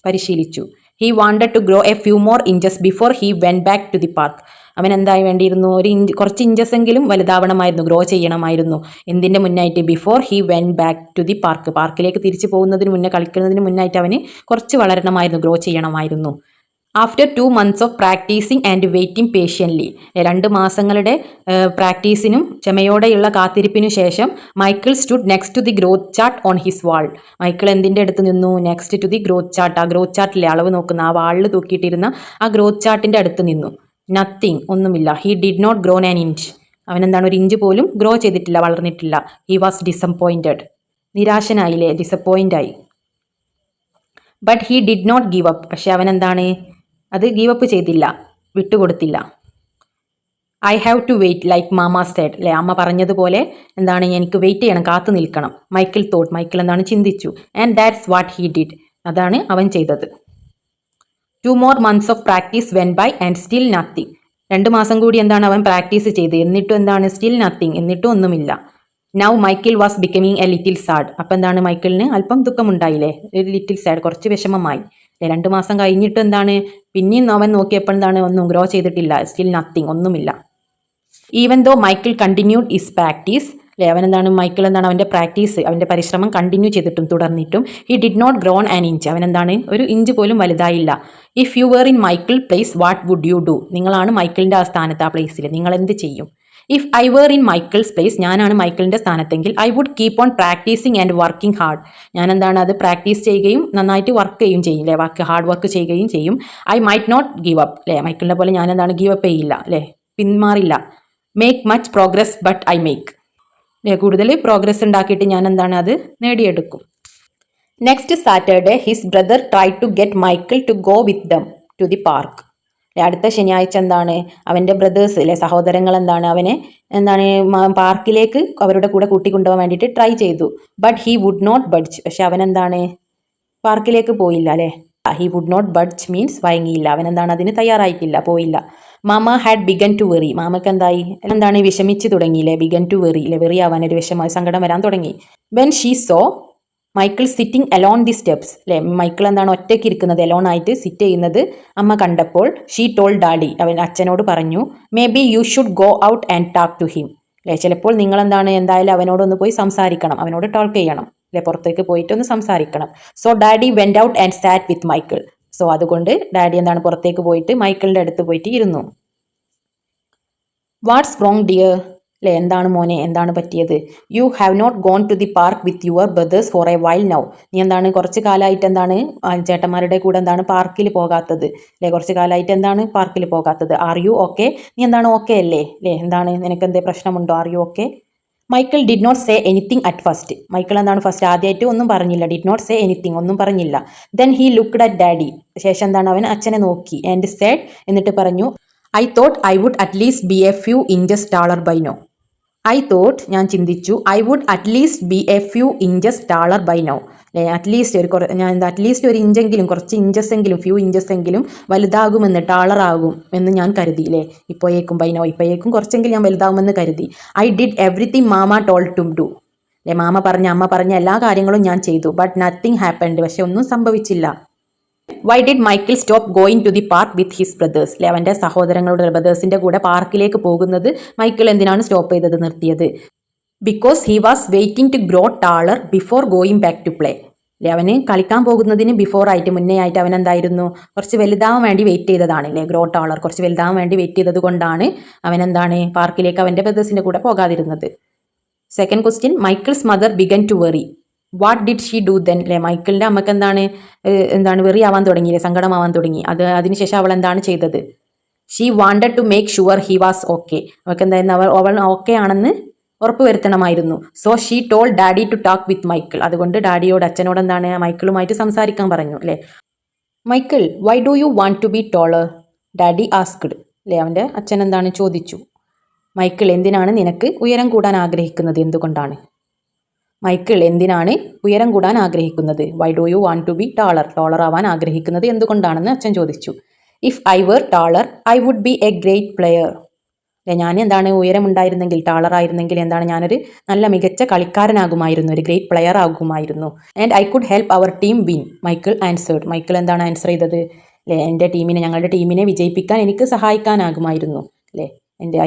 പരിശീലിച്ചു. He wanted to grow a few more inches before he went back to the park, അവൻ എന്തായി വേണ്ടിയിരുന്നു, ഒരു കുറച്ച് ഇഞ്ചസ് എങ്കിലും വലുതാവണമായിരുന്നു, ഗ്രോ ചെയ്യണമായിരുന്നു, എന്തിൻ്റെ മുന്നായിട്ട്, before he went back to the park, പാർക്കിലേക്ക് തിരിച്ചു പോകുന്നതിന് മുന്നേ, കളിക്കുന്നതിന് മുന്നായിട്ട് അവന് കുറച്ച് വളരണമായിരുന്നു, ഗ്രോ ചെയ്യണമായിരുന്നു. After 2 months of practising and waiting patiently, 2 മാസങ്ങളുടെ പ്രാക്ടീസിനും ക്ഷമയോടെയുള്ള കാത്തിരിപ്പിനു ശേഷം Michael stood next to the growth chart on his wall, Michael എന്തിൻ്റെ അടുത്ത് നിന്നു, next to the growth chart, ആ ഗ്രോത്ത് ചാർട്ടിലെ അളവ് നോക്കുന്ന ആ വാളിൽ തൂക്കിയിട്ടിരുന്ന ആ ഗ്രോത്ത് ചാർട്ടിൻ്റെ അടുത്ത് നിന്നു. നത്തിങ്, ഒന്നുമില്ല. He did not grown an inch, അവൻ എന്താണ് ഒരു ഇഞ്ച് പോലും ഗ്രോ ചെയ്തിട്ടില്ല, വളർന്നിട്ടില്ല. ഹി വാസ് ഡിസപ്പോയിൻറ്റഡ്, നിരാശനായില്ലേ, ഡിസപ്പോയിൻ്റായി. But he did not give up, പക്ഷെ അവൻ എന്താണ് അത് ഗീവ് അപ്പ് ചെയ്തില്ല, വിട്ടുകൊടുത്തില്ല. I have to wait like mama said അല്ലേ, അമ്മ പറഞ്ഞതുപോലെ എന്താണ് എനിക്ക് വെയിറ്റ് ചെയ്യണം, കാത്തു നിൽക്കണം. മൈക്കിൾ തോട്ട്, മൈക്കിൾ എന്താണ് ചിന്തിച്ചു. And that's what he did, അതാണ് അവൻ ചെയ്തത്. 2 more months of practice went by and still nothing, 2 മാസം കൂടി എന്താണ് അവൻ പ്രാക്ടീസ് ചെയ്ത്, എന്നിട്ടും എന്താണ് സ്റ്റിൽ നത്തിങ്, എന്നിട്ടും ഒന്നുമില്ല. Now Michael was becoming A little sad, അപ്പം എന്താണ് മൈക്കിളിന് അല്പം ദുഃഖമുണ്ടായില്ലേ, ഒരു ലിറ്റിൽ സാഡ്, കുറച്ച് വിഷമമായി. 2 മാസം കഴിഞ്ഞിട്ട് എന്താണ് പിന്നെയും അവൻ നോക്കിയപ്പോൾ എന്താണ് ഒന്നും ഗ്രോ ചെയ്തിട്ടില്ല, സ്റ്റിൽ നത്തിങ്, ഒന്നുമില്ല. Even though Michael continued his practice അല്ലേ, അവൻ എന്താണ് മൈക്കിൾ എന്താണ് അവൻ്റെ പ്രാക്ടീസ്, അവൻ്റെ പരിശ്രമം കണ്ടിന്യൂ ചെയ്തിട്ടും തുടർന്നിട്ടും he did not grown an inch, അവൻ എന്താണ് ഒരു ഇഞ്ച് പോലും വലുതായില്ല. If you were in Michael place what would you do, നിങ്ങളാണ് മൈക്കിളിൻ്റെ ആ സ്ഥാനത്ത്, ആ പ്ലേസിൽ നിങ്ങൾ എന്ത് ചെയ്യും? If I were in Michael's place, ഞാനാണ് മൈക്കിളിൻ്റെ സ്ഥാനത്തെങ്കിൽ I would keep on practising and working hard, ഞാൻ എന്താണ് അത് പ്രാക്ടീസ് ചെയ്യുകയും നന്നായിട്ട് വർക്ക് ചെയ്യുകയും ചെയ്യും അല്ലേ, ഹാർഡ് വർക്ക് ചെയ്യുകയും ചെയ്യും. I might not give up അല്ലേ, മൈക്കിളിനെ പോലെ ഞാൻ എന്താണ് ഗീവ് അപ്പ് ചെയ്യില്ല അല്ലേ, പിന്മാറില്ല. Make much progress but I make, കൂടുതൽ പ്രോഗ്രസ് ഉണ്ടാക്കിയിട്ട് ഞാൻ എന്താണ് അത് നേടിയെടുക്കും. Next Saturday his brother try to get Michael to go with them to the park. അടുത്ത ശനിയാഴ്ച എന്താണ് അവൻ്റെ ബ്രദേഴ്സ് സഹോദരങ്ങൾ എന്താണ് അവനെ പാർക്കിലേക്ക് അവരുടെ കൂടെ കൂട്ടിക്കൊണ്ടുപോകാൻ വേണ്ടിയിട്ട് ട്രൈ ചെയ്തു. But he would not budge. പക്ഷെ അവൻ എന്താണ് പാർക്കിലേക്ക് പോയില്ല he would not budge means വഴങ്ങിയില്ല. അവൻ എന്താണ് അതിന് തയ്യാറായിട്ടില്ല, പോയില്ല. Mama had begun to worry. മാമക്ക് എന്താണ് വിഷമിച്ച് തുടങ്ങിയില്ലേ, ബിഗൻ ടു വെറി വെറി ആവാൻ ഒരു സങ്കടം വരാൻ തുടങ്ങി. When she so Michael sitting alone the steps Michael എന്താണ് ഒറ്റയ്ക്ക് ഇരിക്കുന്നത്, അലോൺ ആയിട്ട് സിറ്റ് ചെയ്യുന്നത് അമ്മ കണ്ടപ്പോൾ ഷീ ടോൾ ഡാഡി, അവൻ അച്ഛനോട് പറഞ്ഞു, maybe you should go out and talk to him. ചിലപ്പോൾ നിങ്ങൾ എന്തായാലും അവനോടൊന്ന് പോയി സംസാരിക്കണം, അവനോട് ടോക്ക് ചെയ്യണം, പുറത്തേക്ക് പോയിട്ട് ഒന്ന് സംസാരിക്കണം. So daddy went out and SAT with Michael. So അതുകൊണ്ട് ഡാഡി പുറത്തേക്ക് പോയിട്ട് മൈക്കിളിൻ്റെ അടുത്ത് പോയിട്ട് ഇരുന്നു. വാട്ട്സ് റോങ് ഡിയർ, എന്താണ് മോനെ, എന്താണ് പറ്റിയത്? You have not gone to the park with your brothers for a while now. നീ കുറച്ച് കാലമായിട്ട് ചേട്ടന്മാരുടെ കൂടെ പാർക്കിൽ പോകാത്തത് കുറച്ച് കാലമായിട്ട് പാർക്കിൽ പോകാത്തത്. Are you okay? നീ ഓക്കെ അല്ലേ നിനക്ക് എന്തേ പ്രശ്നമുണ്ടോ? Are you okay? Michael did not say anything at first. Michael first ആദ്യമായിട്ട് ഒന്നും പറഞ്ഞില്ല, ഡിഡ് നോട്ട് സേ എനിത്തിങ്, ഒന്നും പറഞ്ഞില്ല. Then he looked at daddy. ശേഷം അവൻ അച്ഛനെ നോക്കി. ആൻഡ് സെഡ്, എന്നിട്ട് പറഞ്ഞു, I thought I would at least be a few inches taller by now. I thought, ഞാൻ ചിന്തിച്ചു, I would at least be a few inches taller buy now. At least ഒരു ഇഞ്ചെങ്കിലും, കുറച്ച് ഇഞ്ചസ് എങ്കിലും, ഫ്യൂ ഇഞ്ചസ് എങ്കിലും വലുതാകുമെന്ന്, ടാളറാകും എന്ന് ഞാൻ കരുതി ഇപ്പോഴേക്കും ബൈ നൗ, ഇപ്പോഴേക്കും കുറച്ചെങ്കിലും ഞാൻ വലുതാകുമെന്ന് കരുതി. I did everything mama told to do. അമ്മ പറഞ്ഞ എല്ലാ കാര്യങ്ങളും ഞാൻ ചെയ്തു. ബട്ട് നത്തിങ് ഹാപ്പൻഡ്, പക്ഷെ ഒന്നും സംഭവിച്ചില്ല. Why did Michael stop going to the park with his brothers. അവൻ്റെ സഹോദരങ്ങളുടെ ബ്രദേഴ്സിൻ്റെ കൂടെ പാർക്കിലേക്ക് പോകുന്നത് മൈക്കിൾ എന്തിനാണ് സ്റ്റോപ്പ് ചെയ്തത്, നിർത്തിയത്? Because he was waiting to grow taller before going back to play. അവന് കളിക്കാൻ പോകുന്നതിന് ബിഫോർ ആയിട്ട്, മുന്നേ ആയിട്ട് അവൻ കുറച്ച് വലുതാവാൻ വേണ്ടി വെയിറ്റ് ചെയ്തതാണ് ഗ്രോ ടാളർ, കുറച്ച് വലുതാവാൻ വേണ്ടി വെയിറ്റ് ചെയ്തത് കൊണ്ടാണ് അവൻ പാർക്കിലേക്ക് അവൻ്റെ ബ്രദേഴ്സിൻ്റെ കൂടെ പോകാതിരുന്നത്. Second question, Michael's mother began to worry. What did she do then? മൈക്കിളിൻ്റെ അമ്മക്ക് വെറി ആവാൻ തുടങ്ങി, സങ്കടമാവാൻ തുടങ്ങി. അതിനുശേഷം അവൾ എന്താണ് ചെയ്തത്? She wanted to make sure he was okay. അവൾക്ക് അവൾ ഓക്കെ ആണെന്ന് ഉറപ്പ് വരുത്തണമായിരുന്നു. So she told daddy to talk with Michael. അതുകൊണ്ട് അച്ഛനോട് മൈക്കിളുമായിട്ട് സംസാരിക്കാൻ പറഞ്ഞു Michael, why do you want to be taller? Daddy asked. അവൻ്റെ അച്ഛൻ ചോദിച്ചു, മൈക്കിൾ, എന്തിനാണ് നിനക്ക് ഉയരം കൂടാൻ ആഗ്രഹിക്കുന്നത്, എന്തുകൊണ്ടാണ്? മൈക്കിൾ, എന്തിനാണ് ഉയരം കൂടാൻ ആഗ്രഹിക്കുന്നത്? Why do you want to be taller? Taller ആവാൻ ആഗ്രഹിക്കുന്നത് എന്തുകൊണ്ടാണെന്ന് അച്ഛൻ ചോദിച്ചു. If I were taller I would be a great player. ഞാൻ ഉയരമുണ്ടായിരുന്നെങ്കിൽ, ടാളർ ആയിരുന്നെങ്കിൽ ഞാനൊരു നല്ല മികച്ച കളിക്കാരനാകുമായിരുന്നു, ഒരു ഗ്രേറ്റ് പ്ലെയർ ആകുമായിരുന്നു. And I could help our team win. Michael answered. Michael answer ചെയ്തത്? ഞങ്ങളുടെ ടീമിനെ വിജയിപ്പിക്കാൻ എനിക്ക് സഹായിക്കാനാകുമായിരുന്നു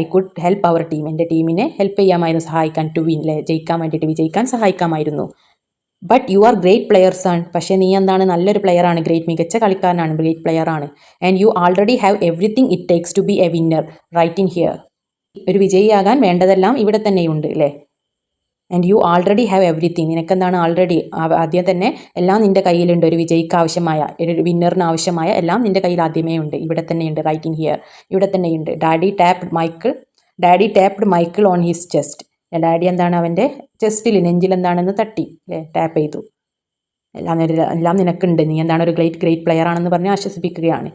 I could help our team, എൻ്റെ ടീമിനെ ഹെൽപ്പ് ചെയ്യാമായിരുന്നു, സഹായിക്കാൻ, ടു വിൻ ജയിക്കാൻ വേണ്ടിയിട്ട്, വിജയിക്കാൻ സഹായിക്കാമായിരുന്നു. But you are great players ആണ്. പക്ഷേ നീ നല്ലൊരു പ്ലെയറാണ്, മികച്ച കളിക്കാരനാണ്, ഗ്രേറ്റ് പ്ലെയർ ആണ്. And you already have everything it takes to be a winner right in here. ഒരു വിജയിയാകാൻ വേണ്ടതെല്ലാം ഇവിടെ തന്നെയുണ്ട് and you already have everything. നിനക്ക് ആൾറെഡി, ആദ്യം തന്നെ എല്ലാം നിൻ്റെ കയ്യിലുണ്ട്. ഒരു വിജയിക്ക് ആവശ്യമായ, ഒരു വിന്നറിന് ആവശ്യമായ എല്ലാം നിൻ്റെ കയ്യിൽ ആദ്യമേ ഉണ്ട്, ഇവിടെ തന്നെയുണ്ട്, റൈറ്റ് ഇൻ ഹിയർ, ഇവിടെ തന്നെയുണ്ട്. Daddy tapped Michael on his chest. Daddy അവൻ്റെ ചെസ്റ്റിൽ, നെഞ്ചിൽ തട്ടി ടാപ്പ് ചെയ്തു. എല്ലാം നിനക്കുണ്ട്, നീ ഒരു ഗ്രേറ്റ് പ്ലെയർ ആണെന്ന് പറഞ്ഞ് ആശ്വസിപ്പിക്കുകയാണ്.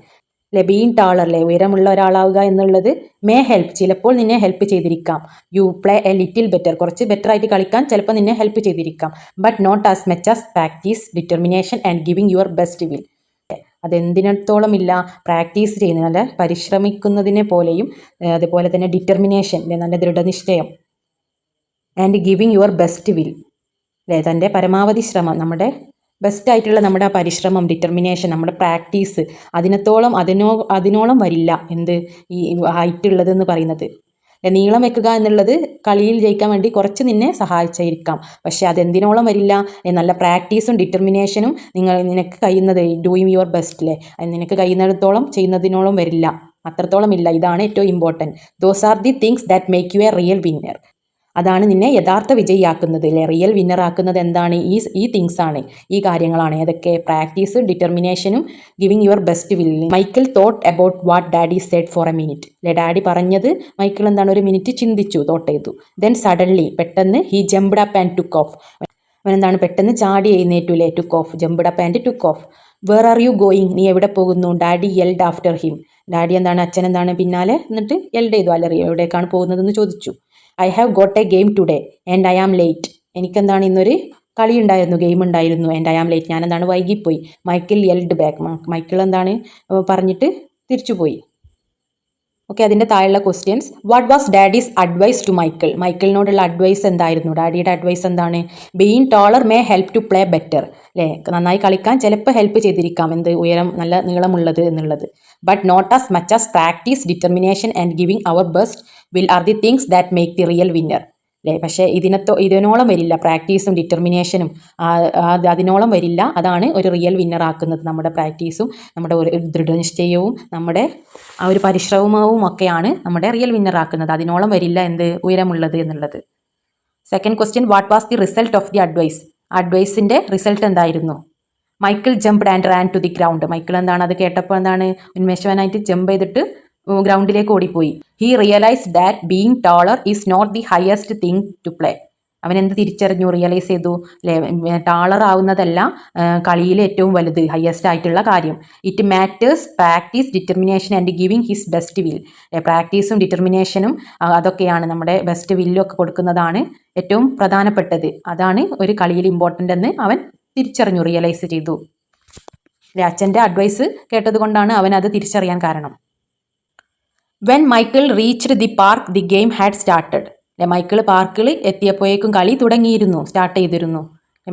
ബീയിങ് ടാളർ, ഉയരമുള്ള ഒരാളാവുക എന്നുള്ളത് മേ ഹെൽപ്പ്, ചിലപ്പോൾ നിന്നെ ഹെൽപ്പ് ചെയ്തിരിക്കാം. You play a little better, കുറച്ച് ബെറ്റർ ആയിട്ട് കളിക്കാൻ ചിലപ്പോൾ നിന്നെ ഹെൽപ്പ് ചെയ്തിരിക്കാം. But not as much as practice, determination and giving your best will. അതെന്തിനത്തോളം ഇല്ല, പ്രാക്ടീസ് ചെയ്യുന്ന, നല്ല പരിശ്രമിക്കുന്നതിനെ പോലെയും, അതുപോലെ തന്നെ ഡിറ്റർമിനേഷൻ, നല്ല ദൃഢനിശ്ചയം, and giving your best will, തൻ്റെ പരമാവധി ശ്രമം, നമ്മുടെ ബെസ്റ്റായിട്ടുള്ള നമ്മുടെ ആ പരിശ്രമം, ഡിറ്റർമിനേഷൻ, നമ്മുടെ പ്രാക്ടീസ്, അതിനോളം വരില്ല ഈ ഹൈറ്റ് ഉള്ളതെന്ന് പറയുന്നത്. നീളം വെക്കുക എന്നുള്ളത് കളിയിൽ ജയിക്കാൻ വേണ്ടി കുറച്ച് നിന്നെ സഹായിച്ചായിരിക്കാം, പക്ഷേ അതെന്തിനോളം വരില്ല, നല്ല പ്രാക്ടീസും ഡിറ്റർമിനേഷനും നിനക്ക് കഴിയുന്നത്, ഡൂയിങ് യുവർ ബെസ്റ്റ് നിനക്ക് കഴിയുന്നിടത്തോളം ചെയ്യുന്നതിനോളം വരില്ല, അത്രത്തോളം ഇല്ല. ഇതാണ് ഏറ്റവും important. Those are the things that make you A real winner. അതാണ് നിന്നെ യഥാർത്ഥ വിജയിയാക്കുന്നത് അല്ലേ. റിയൽ വിന്നർ ആക്കുന്നത് എന്താണ്? ഈ തിങ്സ് ആണ്, ഈ കാര്യങ്ങളാണ്. ഏതൊക്കെ? പ്രാക്ടീസ്, ഡിറ്റർമിനേഷനും giving your best will. Michael thought about what daddy said for a minute അല്ലെ. ഡാഡി പറഞ്ഞത് മൈക്കിൾ എന്താണ് ഒരു മിനിറ്റ് ചിന്തിച്ചു, തോട്ട് ചെയ്തു. ദെൻ സഡൻലി പെട്ടെന്ന് he jumped up and took off. അവനെന്താണ് പെട്ടെന്ന് ചാടി എഴുന്നേറ്റു അല്ലേ. Took off, jumped up and took off. Where are you going, നീ എവിടെ പോകുന്നു? Daddy yelled after him. Daddy എന്താണ് അച്ഛൻ എന്താണ് പിന്നാലെ എന്നിട്ട് യെൽഡ് ചെയ്തു, അലറി. എവിടേക്കാണ് പോകുന്നതെന്ന് ചോദിച്ചു. I have got a game today and I am late. എനിക്കെന്താണ് ഇന്നൊരു കളി ഉണ്ടായിരുന്നു, ഗെയിം ഉണ്ടായിരുന്നു. ആൻഡ് ഐ ആം ലേറ്റ്, ഞാൻ എന്താണ് വൈകിപ്പോയി. മൈക്കിൾ യെൽഡ് ബാക്ക്, മൈക്കിൾ എന്താണ് പറഞ്ഞിട്ട് തിരിച്ചുപോയി. ഓക്കെ, അതിൻ്റെ താഴെയുള്ള questions. What was daddy's advice to Michael? മൈക്കിളിനോടുള്ള അഡ്വൈസ് എന്തായിരുന്നു? ഡാഡിയുടെ അഡ്വൈസ് എന്താണ്? Being taller may help to play better അല്ലേ. നന്നായി കളിക്കാൻ ചിലപ്പോൾ ഹെൽപ്പ് ചെയ്തിരിക്കാം, എന്ത് ഉയരം നല്ല നീളമുള്ളത് എന്നുള്ളത്. But not as much as practice, determination and giving our best will are the things that make the real winner അല്ലേ. പക്ഷേ ഇതിനോളം വരില്ല, പ്രാക്ടീസും ഡിറ്റർമിനേഷനും അതിനോളം വരില്ല. അതാണ് ഒരു റിയൽ വിന്നർ ആക്കുന്നത്. നമ്മുടെ പ്രാക്ടീസും നമ്മുടെ ഒരു ദൃഢനിശ്ചയവും നമ്മുടെ ആ ഒരു പരിശ്രമവും ഒക്കെയാണ് നമ്മുടെ റിയൽ വിന്നർ ആക്കുന്നത്. അതിനോളം വരില്ല എന്ത് ഉയരമുള്ളത് എന്നുള്ളത്. Second question. What was the result of the advice? അഡ്വൈസിൻ്റെ റിസൾട്ട് എന്തായിരുന്നു? Michael jumped and ran to the ground. Michael എന്താണ് അത് കേട്ടപ്പോൾ എന്താണ് ഉന്മേഷവാനായിട്ട് ജമ്പ് ചെയ്തിട്ട് ഗ്രൗണ്ടിലേക്ക് ഓടിപ്പോയി. He realise that being taller is not the highest thing to play. അവൻ എന്ത് തിരിച്ചറിഞ്ഞു, റിയലൈസ് ചെയ്തു അല്ലേ. ടാളർ ആവുന്നതല്ല കളിയിൽ ഏറ്റവും വലുത്, ഹയസ്റ്റ് ആയിട്ടുള്ള കാര്യം. It matters practice, determination and giving his best will. പ്രാക്ടീസും ഡിറ്റർമിനേഷനും അതൊക്കെയാണ് നമ്മുടെ ബെസ്റ്റ് വില്ലും ഒക്കെ കൊടുക്കുന്നതാണ് ഏറ്റവും പ്രധാനപ്പെട്ടത്. അതാണ് ഒരു കളിയിൽ ഇമ്പോർട്ടൻ്റ് എന്ന് അവൻ തിരിച്ചറിഞ്ഞു, റിയലൈസ് ചെയ്തു. അച്ഛൻ്റെ അഡ്വൈസ് കേട്ടത് കൊണ്ടാണ് അവൻ അത് തിരിച്ചറിയാൻ കാരണം. When Michael reached the park the game had started. Michael പാർക്കിൽ എത്തിയപ്പോഴേക്കും കളി തുടങ്ങിയിരുന്നു, സ്റ്റാർട്ട് ചെയ്തിരുന്നു.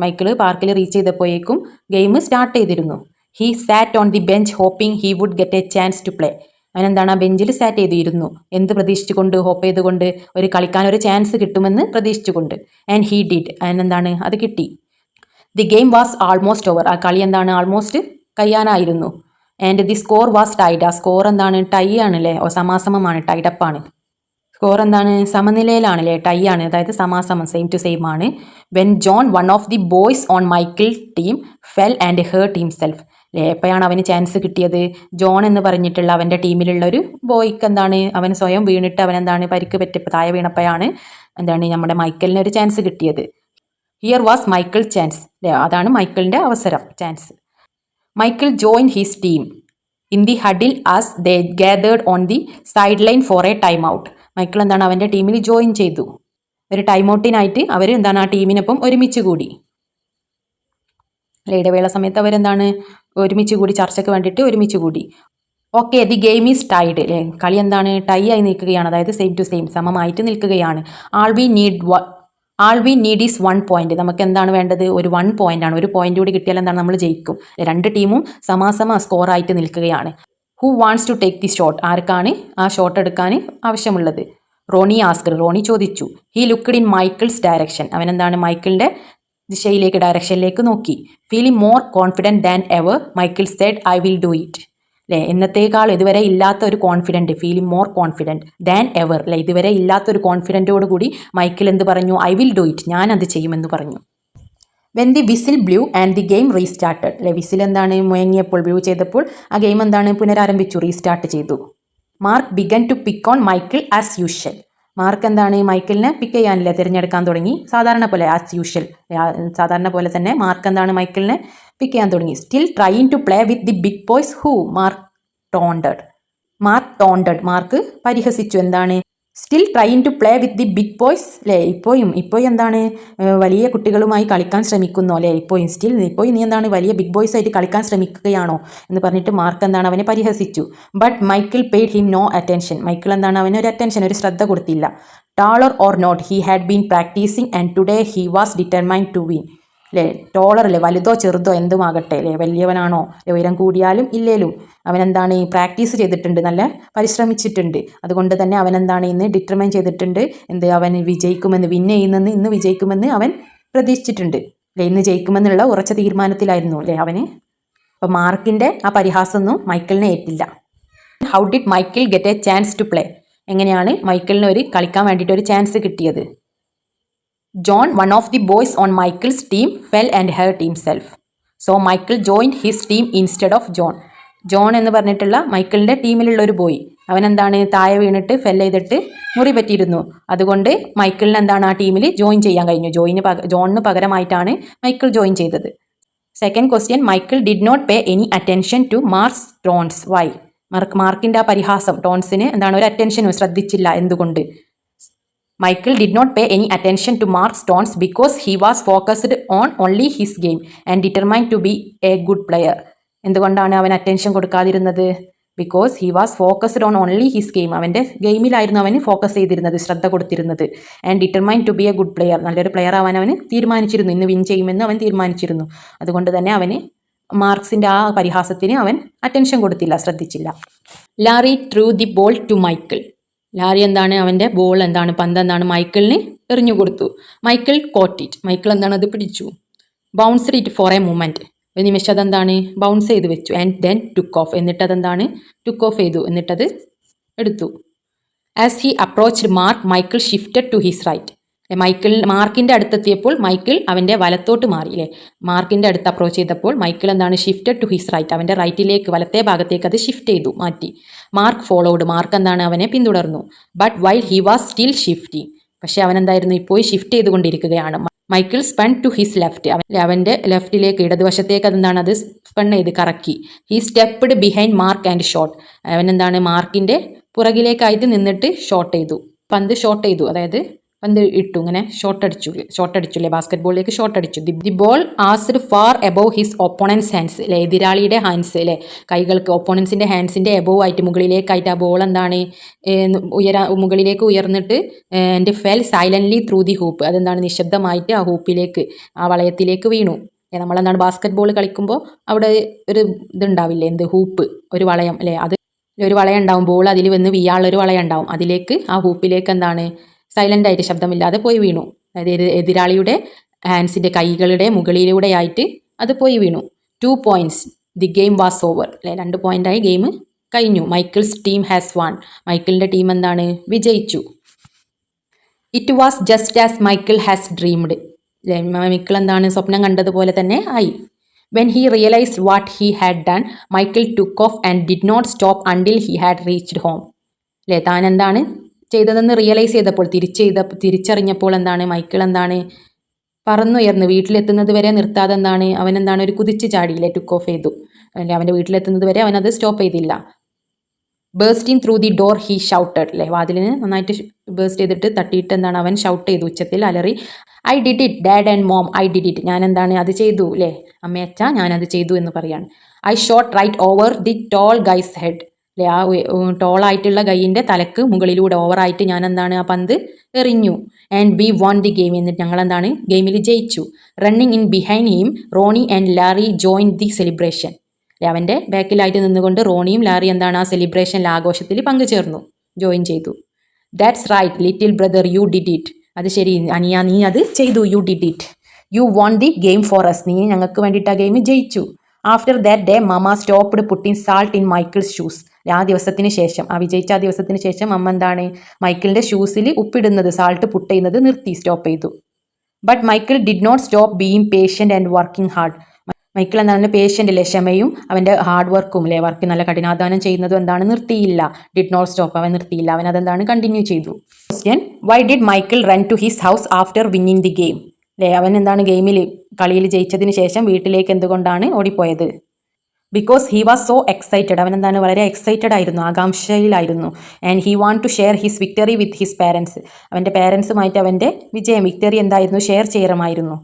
മൈക്കിൾ പാർക്കിൽ റീച്ച് ചെയ്തപ്പോഴേക്കും ഗെയിം സ്റ്റാർട്ട് ചെയ്തിരുന്നു. He sat on the bench hoping he would get a chance to play. അവനെന്താണ് ആ ബെഞ്ചിൽ സാറ്റ് ചെയ്തിരുന്നു, എന്ത് പ്രതീക്ഷിച്ചുകൊണ്ട്? ഹോപ്പ് ചെയ്തുകൊണ്ട്, ഒരു കളിക്കാൻ ഒരു ചാൻസ് കിട്ടുമെന്ന് പ്രതീക്ഷിച്ചുകൊണ്ട്. ആൻഡ് ഹി ഡിഡ്, അതിനെന്താണ് അത് കിട്ടി. The game was almost over. ആ കളി എന്താണ് ആൾമോസ്റ്റ് കഴിയാനായിരുന്നു. And the score was tied. ആ സ്കോർ എന്താണ് ടൈ ആണല്ലേ, സമാസമമാണ്, ടൈഡപ്പാണ്. സ്കോർ എന്താണ് സമനിലയിലാണല്ലേ, ടൈ ആണ്, അതായത് സമാസമം, സെയിം ടു സെയിം ആണ്. When John one of the boys on Michael team fell and hurt himself അല്ലേ. എപ്പോഴാണ് അവന് ചാൻസ് കിട്ടിയത്? ജോൺ എന്ന് പറഞ്ഞിട്ടുള്ള അവൻ്റെ ടീമിലുള്ള ഒരു ബോയ്ക്ക് എന്താണ് അവൻ സ്വയം വീണിട്ട് അവൻ എന്താണ് പരിക്ക് പറ്റിയപ്പോൾ താഴെ വീണപ്പോഴാണ് എന്താണ് നമ്മുടെ മൈക്കിളിന് ഒരു ചാൻസ് കിട്ടിയത്. ഹിയർ വാസ് മൈക്കിൾ ചാൻസ് അല്ലേ, അതാണ് മൈക്കിളിൻ്റെ അവസരം, chance. Michael join his team in the huddle as they gathered on the sideline for a time out. Michael എന്താണ് അവൻ്റെ ടീമിൽ ജോയിൻ ചെയ്തു. ഒരു ടൈം ഔട്ടിനായിട്ട് അവർ എന്താണ് ആ ടീമിനൊപ്പം ഒരുമിച്ച് കൂടി. ഇടവേള സമയത്ത് അവരെന്താണ് ഒരുമിച്ച് കൂടി, ചർച്ചയ്ക്ക് വേണ്ടിയിട്ട് ഒരുമിച്ച് കൂടി. Okay, the game is tied അല്ലേ, കളി എന്താണ് ടൈ ആയി നിൽക്കുകയാണ്, അതായത് സെയിം ടു സെയിം, സമമായിട്ട് നിൽക്കുകയാണ്. ആൾ വി നീഡ് ഈസ് 1 പോയിന്റ്. നമുക്ക് എന്താണ് വേണ്ടത്? ഒരു 1 പോയിന്റ് ആണ്. ഒരു പോയിന്റ് കൂടി കിട്ടിയാൽ എന്താണ് നമ്മൾ ജയിക്കും. രണ്ട് ടീമും സമാസമ സ്കോറായിട്ട് നിൽക്കുകയാണ്. Who wants to take the shot? ആർക്കാണ് ആ ഷോട്ട് എടുക്കാൻ ആവശ്യമുള്ളത്? റോണി ആസ്കർ, റോണി ചോദിച്ചു. He looked in Michael's direction. അവനെന്താണ് മൈക്കിളിൻ്റെ ദിശയിലേക്ക്, ഡയറക്ഷനിലേക്ക് നോക്കി. Feeling more confident than ever Michael said I will do it അല്ലേ. എന്നത്തേക്കാൾ ഇതുവരെ ഇല്ലാത്ത ഒരു confident, feeling more confident than ever അല്ലേ, ഇതുവരെ ഇല്ലാത്തൊരു കോൺഫിഡൻറ്റോട് കൂടി മൈക്കിൾ എന്ത് പറഞ്ഞു? ഐ വിൽ ഡു ഇറ്റ്, ഞാൻ അത് ചെയ്യുമെന്ന് പറഞ്ഞു. When the whistle blue and the game restarted അല്ലേ, വിസിൽ എന്താണ് മുഴങ്ങിയപ്പോൾ, ബ്ലൂ ചെയ്തപ്പോൾ ആ ഗെയിം എന്താണ് പുനരാരംഭിച്ചു, റീസ്റ്റാർട്ട് ചെയ്തു. Mark began to pick on Michael as usual. Mark എന്താണ് മൈക്കിളിനെ പിക്ക് ചെയ്യാനില്ല, തിരഞ്ഞെടുക്കാൻ തുടങ്ങി. സാധാരണ പോലെ, ആസ് യൂഷ്വൽ, സാധാരണ പോലെ തന്നെ മാർക്ക് എന്താണ് മൈക്കിളിനെ പിക്ക് ചെയ്യാൻ തുടങ്ങി. Still trying to play with the big boys who Mark taunted. Mark പരിഹസിച്ചു. എന്താണ്? Still trying to play with the big boys അല്ലേ, ഇപ്പോഴും എന്താണ് വലിയ കുട്ടികളുമായി കളിക്കാൻ ശ്രമിക്കുന്നു അല്ലേ, ഇപ്പോഴും നീ എന്താണ് വലിയ ബിഗ് ബോയ്സ് ആയിട്ട് കളിക്കാൻ ശ്രമിക്കുകയാണോ എന്ന് പറഞ്ഞിട്ട് മാർക്ക് എന്താണ് അവനെ പരിഹസിച്ചു. But Michael paid him no attention. മൈക്കിൾ എന്താണ് അവന് ഒരു അറ്റൻഷൻ, ഒരു ശ്രദ്ധ കൊടുത്തില്ല. Taller or not he had been practising and today he was determined to win അല്ലേ. ടോളർ അല്ലേ, വലുതോ ചെറുതോ എന്തുമാകട്ടെ അല്ലേ, വലിയവനാണോ ഉയരം കൂടിയാലും ഇല്ലേലും അവനെന്താണ് പ്രാക്ടീസ് ചെയ്തിട്ടുണ്ട്, നല്ല പരിശ്രമിച്ചിട്ടുണ്ട്. അതുകൊണ്ട് തന്നെ അവനെന്താണ് ഇന്ന് ഡിറ്റർമൈൻ ചെയ്തിട്ടുണ്ട്, അവൻ വിജയിക്കുമെന്ന്, ഇന്ന് വിജയിക്കുമെന്ന് അവൻ പ്രതീക്ഷിച്ചിട്ടുണ്ട് അല്ലേ, ഇന്ന് ജയിക്കുമെന്നുള്ള ഉറച്ച തീരുമാനത്തിലായിരുന്നു അല്ലേ അവന്. അപ്പോൾ മാർക്കിൻ്റെ ആ പരിഹാസമൊന്നും മൈക്കിളിനെ ഏറ്റില്ല. How did Michael get a chance to play? എങ്ങനെയാണ് മൈക്കിളിന് കളിക്കാൻ വേണ്ടിയിട്ട് ഒരു ചാൻസ് കിട്ടിയത്? John, one of the boys on Michael's team, fell and hurt himself. So Michael joined his team instead of John. John എന്ന് പറഞ്ഞിട്ടുള്ള മൈക്കിളിൻ്റെ ടീമിലുള്ള ഒരു ബോയ് അവൻ എന്താണ് താഴെ വീണിട്ട് ഫെൽ ചെയ്തിട്ട് മുറി പറ്റിയിരുന്നു. അതുകൊണ്ട് മൈക്കിളിന് എന്താണ് ആ ടീമിൽ ജോയിൻ ചെയ്യാൻ കഴിഞ്ഞു. ജോണിന് പകരമായിട്ടാണ് മൈക്കിൾ ജോയിൻ ചെയ്തത്. Second question, Michael did not pay any attention to Mark's taunts. Why? മാർക്കിൻ്റെ ആ പരിഹാസം ടോൺസിന് എന്താണ് ഒരു അറ്റൻഷനും ശ്രദ്ധിച്ചില്ല. എന്തുകൊണ്ട്? Michael did not pay any attention to Mark's taunts because he was focused on only his game and determined to be a good player. എന്തുകൊണ്ടാണ് അവൻ attention കൊടുക്കാതിരുന്നത്? Because he was focused on only his game. അവൻ്റെ ഗെയിമിലായിരുന്നു അവന് focus ചെയ്തിരുന്നത്, ശ്രദ്ധ കൊടുത്തിരുന്നത്. And determined to be a good player. നല്ലൊരു പ്ലെയർ ആവാൻ അവന് തീരുമാനിച്ചിരുന്നു. ഇന്ന് വിൻ ചെയ്യുമെന്ന് അവൻ തീരുമാനിച്ചിരുന്നു. അതുകൊണ്ട് തന്നെ അവന് മാർക്സിൻ്റെ ആ പരിഹാസത്തിന് അവൻ അറ്റൻഷൻ കൊടുത്തില്ല, ശ്രദ്ധിച്ചില്ല. Larry threw the ball to Michael. Larry എന്താണ് അവൻ്റെ ബോൾ എന്താണ് പന്ത് എന്താണ് മൈക്കിളിന് എറിഞ്ഞു കൊടുത്തു. Michael coat it. മൈക്കിൾ എന്താണ് അത് പിടിച്ചു. Bounced it for a moment. ഒരു നിമിഷം അതെന്താണ് ബൗൺസ് ചെയ്ത് വെച്ചു. And then took off. എന്നിട്ടതെന്താണ് ടുക്ക് ഓഫ് ചെയ്തു, എന്നിട്ടത് എടുത്തു. As he approached Mark, Michael shifted to his right. മാർക്കിൻ്റെ അടുത്തെത്തിയപ്പോൾ മൈക്കിൾ അവൻ്റെ വലത്തോട്ട് മാറി. മാർക്കിൻ്റെ അടുത്ത് അപ്രോച്ച് ചെയ്തപ്പോൾ മൈക്കിൾ എന്താണ് ഷിഫ്റ്റഡ് ടു ഹിസ് റൈറ്റ്. അവൻ്റെ റൈറ്റിലേക്ക് വലത്തെ ഭാഗത്തേക്ക് അത് ഷിഫ്റ്റ് ചെയ്തു, മാറ്റി. Mark followed. മാർക്ക് എന്താണ് അവനെ പിന്തുടർന്നു. But while he was still shifting. പക്ഷേ അവൻ എന്തായിരുന്നു ഇപ്പോൾ ഷിഫ്റ്റ് ചെയ്തുകൊണ്ടിരിക്കുകയാണ്. Michael spun to his left. അവൻ്റെ ലെഫ്റ്റിലേക്ക് ഇടതുവശത്തേക്ക് അതെന്താണ് അത് സ്പൺ ചെയ്ത് കറക്കി. He stepped behind Mark and shot. അവൻ എന്താണ് മാർക്കിൻ്റെ പുറകിലേക്കായിട്ട് നിന്നിട്ട് ഷോട്ട് ചെയ്തു. പന്ത് ഷോട്ട് ചെയ്തു, അതായത് പന്ത് ഇട്ടു, ഇങ്ങനെ ഷോട്ട് അടിച്ചു ബാസ്കറ്റ് ബോളിലേക്ക് ഷോട്ട് അടിച്ചു. The ball arced far above his opponent's hands. എതിരാളിയുടെ ഹാൻഡ്സ് കൈകൾക്ക് ഒപ്പോണൻസിൻ്റെ ഹാൻഡ്സിൻ്റെ എബവ് ആയിട്ട് മുകളിലേക്കായിട്ട് ആ ബോൾ എന്താണ് മുകളിലേക്ക് ഉയർന്നിട്ട് and fell silently through the hoop. അതെന്താണ് നിശബ്ദമായിട്ട് ആ ഹൂപ്പിലേക്ക്, ആ വളയത്തിലേക്ക് വീണു. നമ്മളെന്താണ് ബാസ്കറ്റ് ബോൾ കളിക്കുമ്പോൾ അവിടെ ഒരു ഇതുണ്ടാവില്ലേ, എന്ത് ഹൂപ്പ്, ഒരു വളയം അത് ഒരു വളയം ഉണ്ടാവും. ബോൾ അതിൽ വന്ന് വീഴാനുള്ളൊരു വളയം ഉണ്ടാവും. അതിലേക്ക് ആ ഹൂപ്പിലേക്ക് എന്താണ് സൈലൻ്റ് ആയിട്ട് ശബ്ദമില്ലാതെ പോയി വീണു. അതായത് എതിരാളിയുടെ ഹാൻഡ്സിൻ്റെ കൈകളുടെ മുകളിലൂടെയായിട്ട് അത് പോയി വീണു. 2 points. The game was over. 2 പോയിൻ്റായി ഗെയിം കഴിഞ്ഞു. Michael's team has won. മൈക്കിളിൻ്റെ ടീം എന്താണ് വിജയിച്ചു. It was just as Michael has dreamed. Michael എന്താണ് സ്വപ്നം കണ്ടതുപോലെ തന്നെ ആയി. When he realised what he had done, Michael took off and did not stop until he had reached home. താൻ എന്താണ് ചെയ്തതെന്ന് റിയലൈസ് ചെയ്തപ്പോൾ, തിരിച്ചറിഞ്ഞപ്പോൾ എന്താണ് മൈക്കിൾ എന്താണ് പറന്നുയർന്ന് വീട്ടിലെത്തുന്നത് വരെ നിർത്താതെ എന്താണ് അവൻ എന്താണ് ഒരു കുതിച്ച് ചാടിയില്ലേ, ടുക്ക് ഓഫ് ചെയ്തു. അവൻ്റെ വീട്ടിലെത്തുന്നത് വരെ അവനത് സ്റ്റോപ്പ് ചെയ്തില്ല. Bursting through the door he shouted. വാതിലിന് നന്നായിട്ട് ബേസ്റ്റ് ചെയ്തിട്ട് തട്ടിയിട്ട് എന്താണ് അവൻ ഷൗട്ട് ചെയ്തു, ഉച്ചത്തിൽ അലറി. I did it dad and mom, I did it. ഞാൻ എന്താണ് അത് ചെയ്തു അമ്മയച്ച ഞാനത് ചെയ്തു എന്ന് പറയാണ്. I shot right over the tall guy's head. ആ ടോളായിട്ടുള്ള ഗൈയിൻ്റെ തലക്ക് മുകളിലൂടെ ഓവറായിട്ട് ഞാൻ എന്താണ് ആ പന്ത് എറിഞ്ഞു. And we won the game. എന്നിട്ട് ഞങ്ങൾ എന്താണ് ഗെയിമിൽ ജയിച്ചു. Running in behind him, Ronnie and Larry join the celebration. അവൻ്റെ ബാക്കിലായിട്ട് നിന്നുകൊണ്ട് റോണിയും ലാറി എന്താണ് ആ സെലിബ്രേഷനിൽ ആഘോഷത്തിൽ പങ്കുചേർന്നു, ജോയിൻ ചെയ്തു. That's right little brother, you did it. അത് ശരി അനിയ, നീ അത് ചെയ്തു. You did it. You won the game for us. നീ ഞങ്ങൾക്ക് വേണ്ടിയിട്ട് ആ ഗെയിം ജയിച്ചു. After that day mama stopped putting salt in Michael's shoes. ആ ദിവസത്തിന് ശേഷം, ആ വിജയിച്ച ആ ദിവസത്തിന് ശേഷം അമ്മ എന്താണ് മൈക്കിളിൻ്റെ ഷൂസിൽ ഉപ്പിടുന്നത്, സാൾട്ട് പുട്ട് ചെയ്യുന്നത് നിർത്തി, സ്റ്റോപ്പ് ചെയ്തു. But Michael did not stop being patient and working hard. Michael എന്താണ് പേഷ്യൻ്റ് ക്ഷമയും അവൻ്റെ ഹാർഡ് വർക്കും വർക്ക് നല്ല കഠിനാധ്വാനം ചെയ്യുന്നതും എന്താണ് നിർത്തിയില്ല. ഡിഡ് നോട്ട് സ്റ്റോപ്പ്, അവൻ നിർത്തിയില്ല, അവൻ അതെന്താണ് കണ്ടിന്യൂ ചെയ്തു. Question, why did Michael run to his house after winning the game. അവൻ എന്താണ് കളിയിൽ ജയിച്ചതിന് ശേഷം വീട്ടിലേക്ക് എന്തുകൊണ്ടാണ് ഓടിപ്പോയത്? Because he was so excited. അവൻ എന്താണ് വളരെ എക്സൈറ്റഡ് ആയിരുന്നു, ആകാംക്ഷയിലായിരുന്നു. And he want to share his victory with his parents. അവൻ്റെ പാരൻസുമായിട്ട് അവൻ്റെ വിക്ടറി എന്തായിരുന്നു ഷെയർ ചെയ്യണമായിരുന്നു,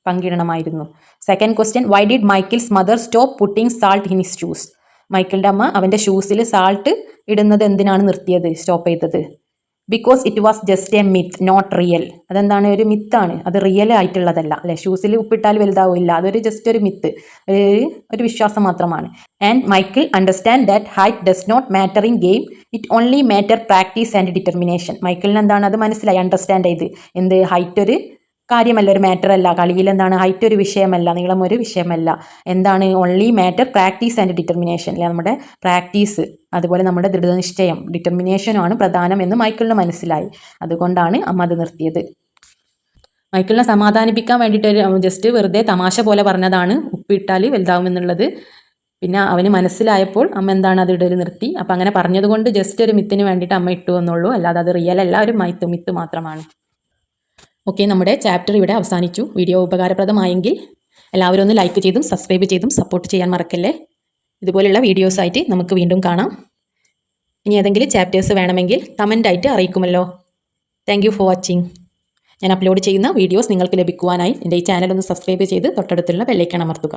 പങ്കിടണമായിരുന്നു. Second question, why did Michael's mother stop putting salt in his shoes. മൈക്കിളിൻ്റെ അമ്മ അവൻ്റെ ഷൂസിൽ സാൾട്ട് ഇടുന്നത് എന്തിനാണ് നിർത്തിയത്, സ്റ്റോപ്പ് ചെയ്തത്? Because it was just a myth not real. അതെന്താണ് ഒരു മിത്താണ്, അത് റിയൽ ആയിട്ടുള്ളതല്ല. ഷൂസിൽ ഉപ്പിട്ടാൽ വലുതാവില്ല, അതൊരു ജസ്റ്റ് ഒരു മിത്ത്, ഒരു വിശ്വാസം മാത്രമാണ്. And Michael understand that height does not matter in game, it only matter practice and determination. മൈക്കിളിന് എന്താണ് അത് മനസ്സിലായി, അണ്ടർസ്റ്റാൻഡ് ചെയ്ത്. എന്ത് ഹൈറ്റ് ഒരു കാര്യമല്ല, ഒരു മാറ്റർ അല്ല. കളിയിൽ എന്താണ് ഹൈറ്റ് ഒരു വിഷയമല്ല, നീളം ഒരു വിഷയമല്ല. എന്താണ് only matter practice and determination. നമ്മുടെ പ്രാക്ടീസ് അതുപോലെ നമ്മുടെ ദൃഢനിശ്ചയം, ഡിറ്റർമിനേഷനുമാണ് പ്രധാനം എന്ന് മൈക്കിളിന് മനസ്സിലായി. അതുകൊണ്ടാണ് അമ്മ അത് നിർത്തിയത്. മൈക്കിളിനെ സമാധാനിപ്പിക്കാൻ വേണ്ടിയിട്ട് ജസ്റ്റ് വെറുതെ തമാശ പോലെ പറഞ്ഞതാണ് ഉപ്പിട്ടാൽ വലുതാവുമെന്നുള്ളത്. പിന്നെ അവന് മനസ്സിലായപ്പോൾ അമ്മ എന്താണ് അത് ഇടൽ നിർത്തി. അപ്പം അങ്ങനെ പറഞ്ഞതുകൊണ്ട് ജസ്റ്റ് ഒരു മിത്തിന് വേണ്ടിയിട്ട് അമ്മ ഇട്ടു എന്നുള്ളൂ, അല്ലാതെ അത് റിയൽ അല്ല, ഒരു മിത്ത് മാത്രമാണ്. ഓക്കെ, നമ്മുടെ ചാപ്റ്റർ ഇവിടെ അവസാനിച്ചു. വീഡിയോ ഉപകാരപ്രദമായെങ്കിൽ എല്ലാവരും ഒന്ന് ലൈക്ക് ചെയ്തും സബ്സ്ക്രൈബ് ചെയ്തും സപ്പോർട്ട് ചെയ്യാൻ മറക്കല്ലേ. ഇതുപോലുള്ള വീഡിയോസായിട്ട് നമുക്ക് വീണ്ടും കാണാം. ഇനി ഏതെങ്കിലും ചാപ്റ്റേഴ്സ് വേണമെങ്കിൽ കമൻ്റായിട്ട് അറിയിക്കുമല്ലോ. Thank you for watching. ഞാൻ അപ്ലോഡ് ചെയ്യുന്ന വീഡിയോസ് നിങ്ങൾക്ക് ലഭിക്കുവാനായി എൻ്റെ ഈ ചാനൽ ഒന്ന് സബ്സ്ക്രൈബ് ചെയ്ത് തൊട്ടടുത്തുള്ള ബെല്ലൈക്കൺ അമർത്തുക.